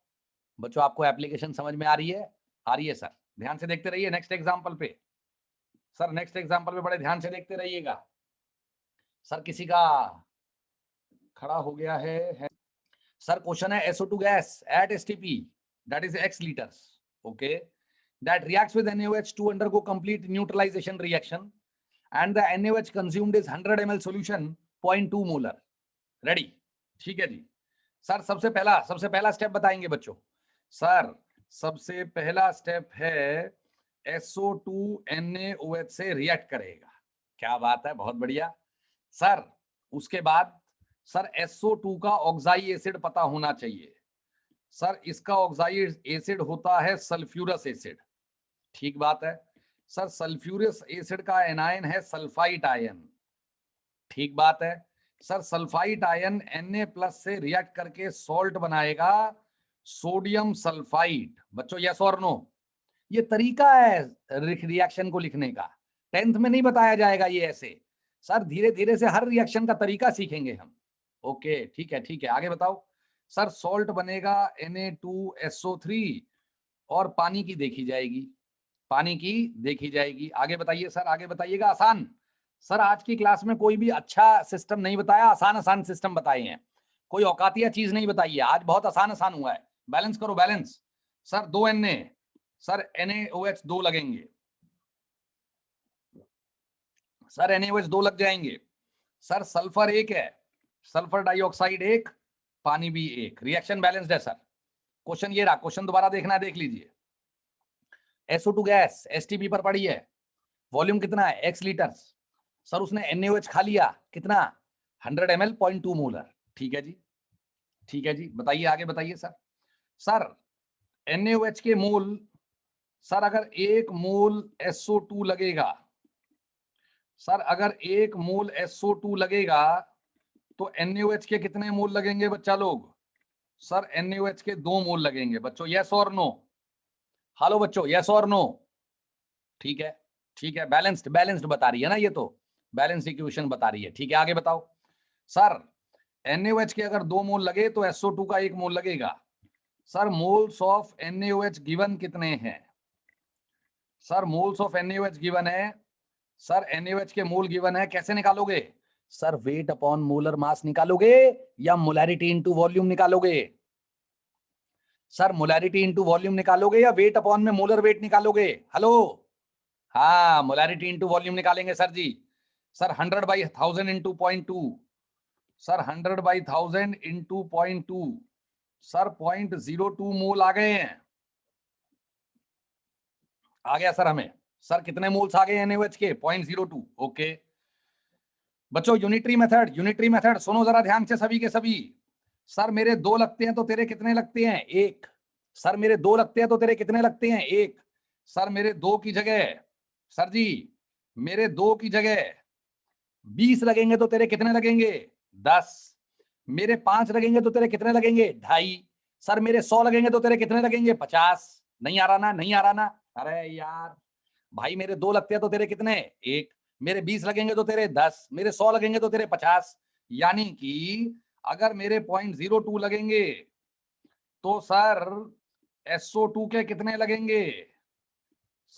A: बच्चों आपको एप्लीकेशन समझ में आ रही है? आ रही है सर। ध्यान से देखते रहिए नेक्स्ट एग्जांपल पे। सर नेक्स्ट एग्जांपल पे बड़े ध्यान से देखते रहिएगा। सर किसी का खड़ा हो गया है। सर क्वेश्चन है SO2 gas at STP that is x liters, okay, that reacts with NaOH to undergo complete neutralization reaction and the NaOH consumed is 100 ml solution 0.2 molar. Ready? ठीक है जी। सर सबसे पहला स्टेप बताएंगे बच्चों। सर सबसे पहला स्टेप है SO2 NaOH से रिएक्ट करेगा। क्या बात है, बहुत बढ़िया। सर उसके बाद सर SO2 का ऑक्साई एसिड पता होना चाहिए। सर इसका ऑक्साइड एसिड होता है सल्फ्यूरस एसिड। ठीक बात है। सर सल्फ्यूरिक एसिड का एनायन है सल्फाइट आयन, ठीक बात है सर। सल्फाइट आयन Na+ से रिएक्ट करके सॉल्ट बनाएगा सोडियम सल्फाइड। बच्चों यस और नो? ये तरीका है रिएक्शन को लिखने का, 10th में नहीं बताया जाएगा ये ऐसे। सर धीरे धीरे से हर रिएक्शन का तरीका सीखेंगे हम। ओके ठीक है ठीक है, आगे बताओ। सर सॉल्ट बनेगा Na2SO3 और पानी की देखी जाएगी, पानी की देखी जाएगी। आगे बताइए सर, आगे बताइएगा। आसान सर, आज की क्लास में कोई भी अच्छा सिस्टम नहीं बताया, आसान आसान सिस्टम बताए हैं, कोई औकातिया चीज नहीं बताई है। आज बहुत आसान आसान हुआ है। बैलेंस करो balance. Sir 2 Na, sir NaOH2 लगेंगे, सर NaOH2 लग जाएंगे। सर सल्फर 1 है, सल्फर डाइऑक्साइड 1, पानी भी 1, रिएक्शन बैलेंस्ड है सर। क्वेश्चन ये रहा, क्वेश्चन दोबारा देखना है, देख लीजिए। SO2 गैस STP पर पड़ी है, वॉल्यूम कितना है x लीटर्स। सर उसने NaOH खा लिया, कितना 100 ml 0.2 मोलर। ठीक है जी, ठीक है जी, बताइए आगे बताइए सर। सर NaOH के मोल, सर अगर 1 मोल SO2 लगेगा, सर अगर 1 मोल SO2 लगेगा तो NaOH के कितने मोल लगेंगे बच्चा लोग? सर NaOH के 2 मोल लगेंगे बच्चों, यस और नो? हेलो बच्चों, यस और नो? ठीक है ठीक है, बैलेंस्ड बैलेंस्ड बता रही है ना ये, तो बैलेंस इक्वेशन बता रही है। ठीक है आगे बताओ। सर NaOH के अगर 2 मोल लगे तो SO2 का 1 मोल लगेगा। Sir moles of NaOH given कितने हैं? Sir moles of NaOH given है, सर NaOH के मोल गिवन है, कैसे निकालोगे? Sir weight upon molar mass निकालोगे या मोलैरिटी इनटू वॉल्यूम निकालोगे? सर मोलैरिटी इनटू वॉल्यूम निकालोगे या वेट अपॉन में मोलर वेट निकालोगे? हेलो, हाँ मोलैरिटी इनटू वॉल्यूम निकालेंगे सर जी। Sir 100/1000 into 0.2, sir 100/1000 into 0.2, sir 0.02 mole आ गए हैं। आ गया सर हमें। सर कितने मोल्स आ गए NaOH के? 0.02। ओके बच्चों, यूनिटरी मेथड, यूनिटरी मेथड सुनो जरा ध्यान से सभी के सभी। सर मेरे 2 लगते हैं तो तेरे कितने लगते हैं? 1। सर मेरे 2 लगते हैं तो तेरे कितने लगते हैं? 1। सर मेरे 2 की जगह, सर जी मेरे 2 की जगह 20 लगेंगे तो तेरे कितने लगेंगे? 10। मेरे 5 लगेंगे तो तेरे कितने लगेंगे? 2.5। सर मेरे 100 लगेंगे तो तेरे कितने लगेंगे? 50। नहीं आ रहा ना, नहीं आ रहा ना? अरे यार भाई, मेरे 2 लगते हैं तो तेरे कितने? 1। मेरे 20 लगेंगे तो तेरे 10, मेरे 100 लगेंगे तो तेरे 50। यानी कि अगर मेरे 0.02 लगेंगे तो सर SO2 के कितने लगेंगे?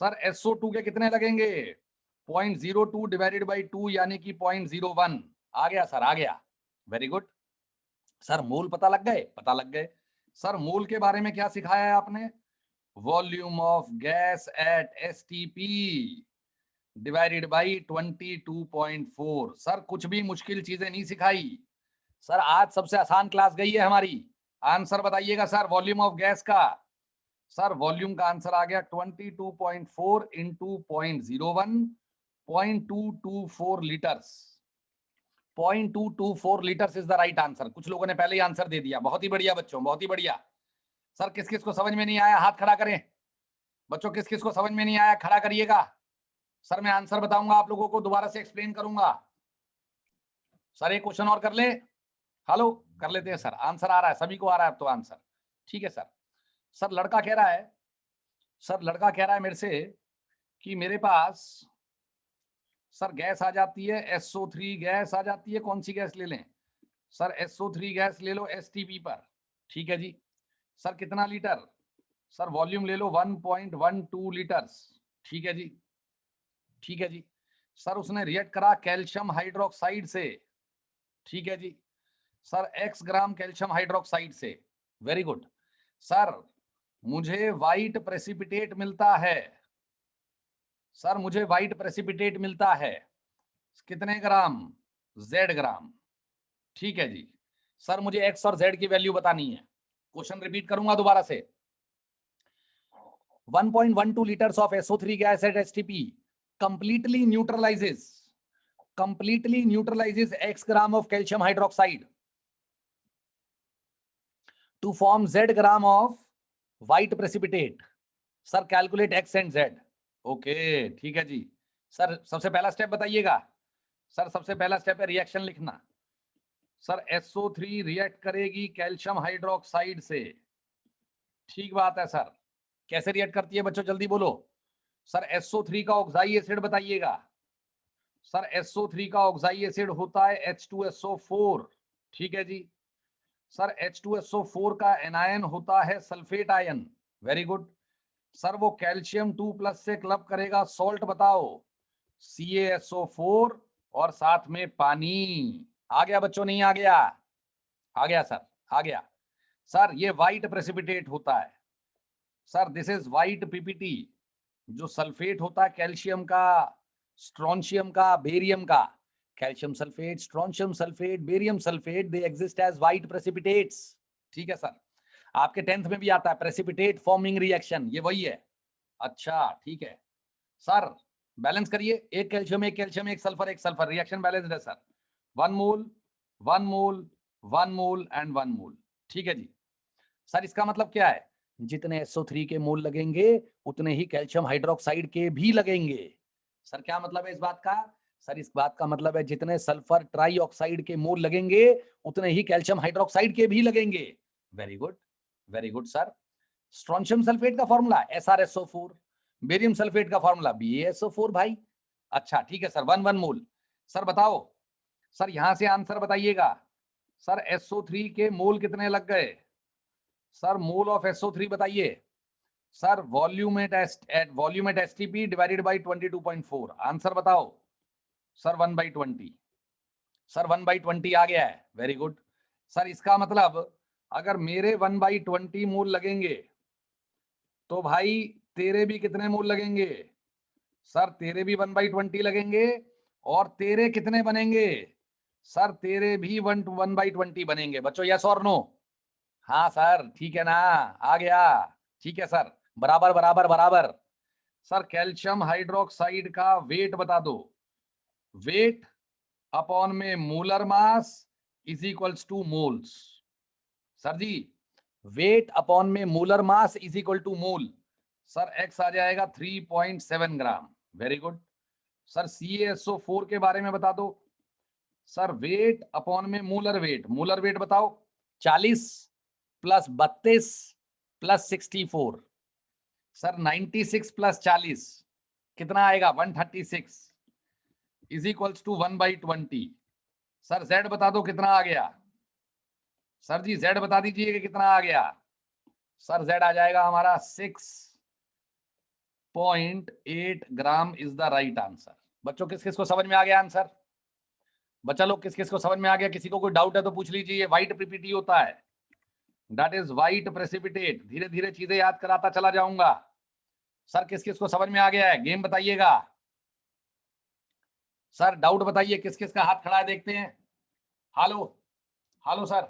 A: सर SO2 के कितने लगेंगे? 0.02 डिवाइडेड बाई 2 यानी कि 0.01। आ गया सर, आ गया, वेरी गुड। सर मोल पता लग गए? पता लग गए। सर मोल के बारे में क्या सिखाया है आपने? Volume of gas at STP divided by 22.4। Sir कुछ भी मुश्किल चीजें नहीं सिखाई सर, आज सबसे आसान क्लास गई है हमारी। आंसर बताइएगा सर वॉल्यूम ऑफ गैस का। सर वॉल्यूम का आंसर आ गया 22.4 into 0.01, 0.224 litres. 0.224 litres is the right answer. कुछ लोगों ने पहले ही आंसर दे दिया, बहुत ही बढ़िया बच्चों, बहुत ही बढ़िया। सर किस किस को समझ में नहीं आया हाथ खड़ा करें बच्चों, किस किस को समझ में नहीं आया खड़ा करिएगा। सर मैं आंसर बताऊंगा आप लोगों को, दोबारा से एक्सप्लेन करूंगा। सर एक क्वेश्चन और कर ले? हेलो, कर लेते हैं सर। आंसर आ रहा है, सभी को आ रहा है अब तो आंसर। ठीक है सर। सर लड़का कह रहा है, सर लड़का कह रहा है मेरे से कि मेरे पास सर गैस आ जाती है SO3 गैस आ जाती है, कौन सी गैस ले लें? सर SO3 गैस ले लो STP पर। ठीक है जी। सर कितना लीटर? सर वॉल्यूम ले लो 1.12 लीटर्स। ठीक है जी, ठीक है जी। सर उसने रिएक्ट करा कैल्शियम हाइड्रोक्साइड से। ठीक है जी। Sir X gram calcium hydroxide से, वेरी गुड। सर मुझे व्हाइट प्रेसिपिटेट मिलता है, सर मुझे व्हाइट प्रेसिपिटेट मिलता है कितने ग्राम? Z ग्राम। ठीक है जी। सर मुझे X और Z की वैल्यू बतानी है। क्वेश्चन रिपीट करूंगा दोबारा से। 1.12 liters of SO3 gas at STP completely neutralizes X gram of calcium hydroxide to form Z gram of white precipitate. Sir calculate X and Z. Okay ठीक है जी। सर सबसे पहला स्टेप बताइएगा। सर सबसे पहला स्टेप है रिएक्शन लिखना। सर SO3 रिएक्ट करेगी कैल्शियम हाइड्रोक्साइड से। ठीक बात है सर। कैसे रिएक्ट करती है बच्चों, जल्दी बोलो। सर SO3 का ऑक्साई एसिड बताइएगा। सर SO3 का ऑक्साई एसिड होता है H2SO4। ठीक है जी। सर H2SO4 का एनायन होता है sulphate ion. Very good. Sir वो कैल्शियम 2+ से क्लब करेगा सॉल्ट बताओ, CaSO4 और साथ में पानी। आ गया बच्चों, नहीं आ गया? आ गया सर, आ गया। सर ये व्हाइट प्रेसिपिटेट होता है। Sir this is white PPT। जो सल्फेट होता है कैल्शियम का, स्ट्रोंशियम का, बेरियम का, calcium sulphate, strontium sulphate, barium sulphate, they exist as white precipitates. ठीक है सर। आपके 10th में भी आता है प्रेसिपिटेट फॉर्मिंग रिएक्शन, ये वही है। अच्छा ठीक है सर, बैलेंस करिए। एक कैल्शियम एक कैल्शियम एक सल्फर एक सल्फर, रिएक्शन बैलेंस्ड है sir. 1 mole 1 mole 1 mole and 1 mole. ठीक है जी। सर इसका मतलब क्या है? जितने SO3 के मोल लगेंगे उतने ही कैल्शियम हाइड्रोक्साइड के भी लगेंगे। सर क्या मतलब है इस बात का? सर इस बात का मतलब है जितने सल्फर ट्राइऑक्साइड के मोल लगेंगे उतने ही कैल्शियम हाइड्रोक्साइड के भी लगेंगे। Very good, very good sir. Strontium sulphate का फॉर्मूला SrSO4, बेरियम सल्फेट का फॉर्मूला BaSO4 भाई। अच्छा ठीक है सर, 1 मोल। सर बताओ, सर यहां से आंसर बताइएगा। सर SO3 के मोल कितने लग गए? सर मोल ऑफ SO3 बताइए। Sir volume at STP divided by 22.4। Answer बताओ। सर 1/20। सर 1/20 आ गया है। Very good. सर इसका मतलब अगर मेरे 1/20 मोल लगेंगे तो भाई तेरे भी कितने मोल लगेंगे? सर तेरे भी 1/20 लगेंगे। और तेरे कितने बनेंगे? सर तेरे भी 1/20 बनेंगे। बच्चों यस और नो? हाँ सर ठीक है ना, आ गया। ठीक है सर, बराबर बराबर बराबर। सर कैल्शियम हाइड्रोक्साइड का वेट बता दो। वेट अपॉन में molar mass is equals to moles. Sir जी वेट अपॉन में molar mass is equal to mole. Sir X आ जाएगा 3.7 ग्राम। Very good. सर CaSO4 के बारे में बता दो। सर वेट अपॉन में मोलर वेट, मोलर वेट बताओ। 40 + 32 + 64। सर 96 + 40 कितना आएगा? 136 is equals to 1/20। Sir Z बता दो कितना आ गया? सर जी Z बता दीजिए कि कितना आ गया। सर Z आ जाएगा हमारा 6.8 ग्राम इज द राइट आंसर। बच्चों किस किस को समझ में आ गया आंसर? बच्चा लोग किस किस को समझ में आ गया? किसी को कोई डाउट है तो पूछ लीजिए। ये व्हाइट PPT होता है, दैट इज व्हाइट प्रेसिपिटेट। धीरे धीरे चीजें याद कराता चला जाऊंगा। सर किस किस को समझ में आ गया है? गेम बताइएगा। सर डाउट बताइए, किस किस का हाथ खड़ा है देखते हैं। Hello, hello sir.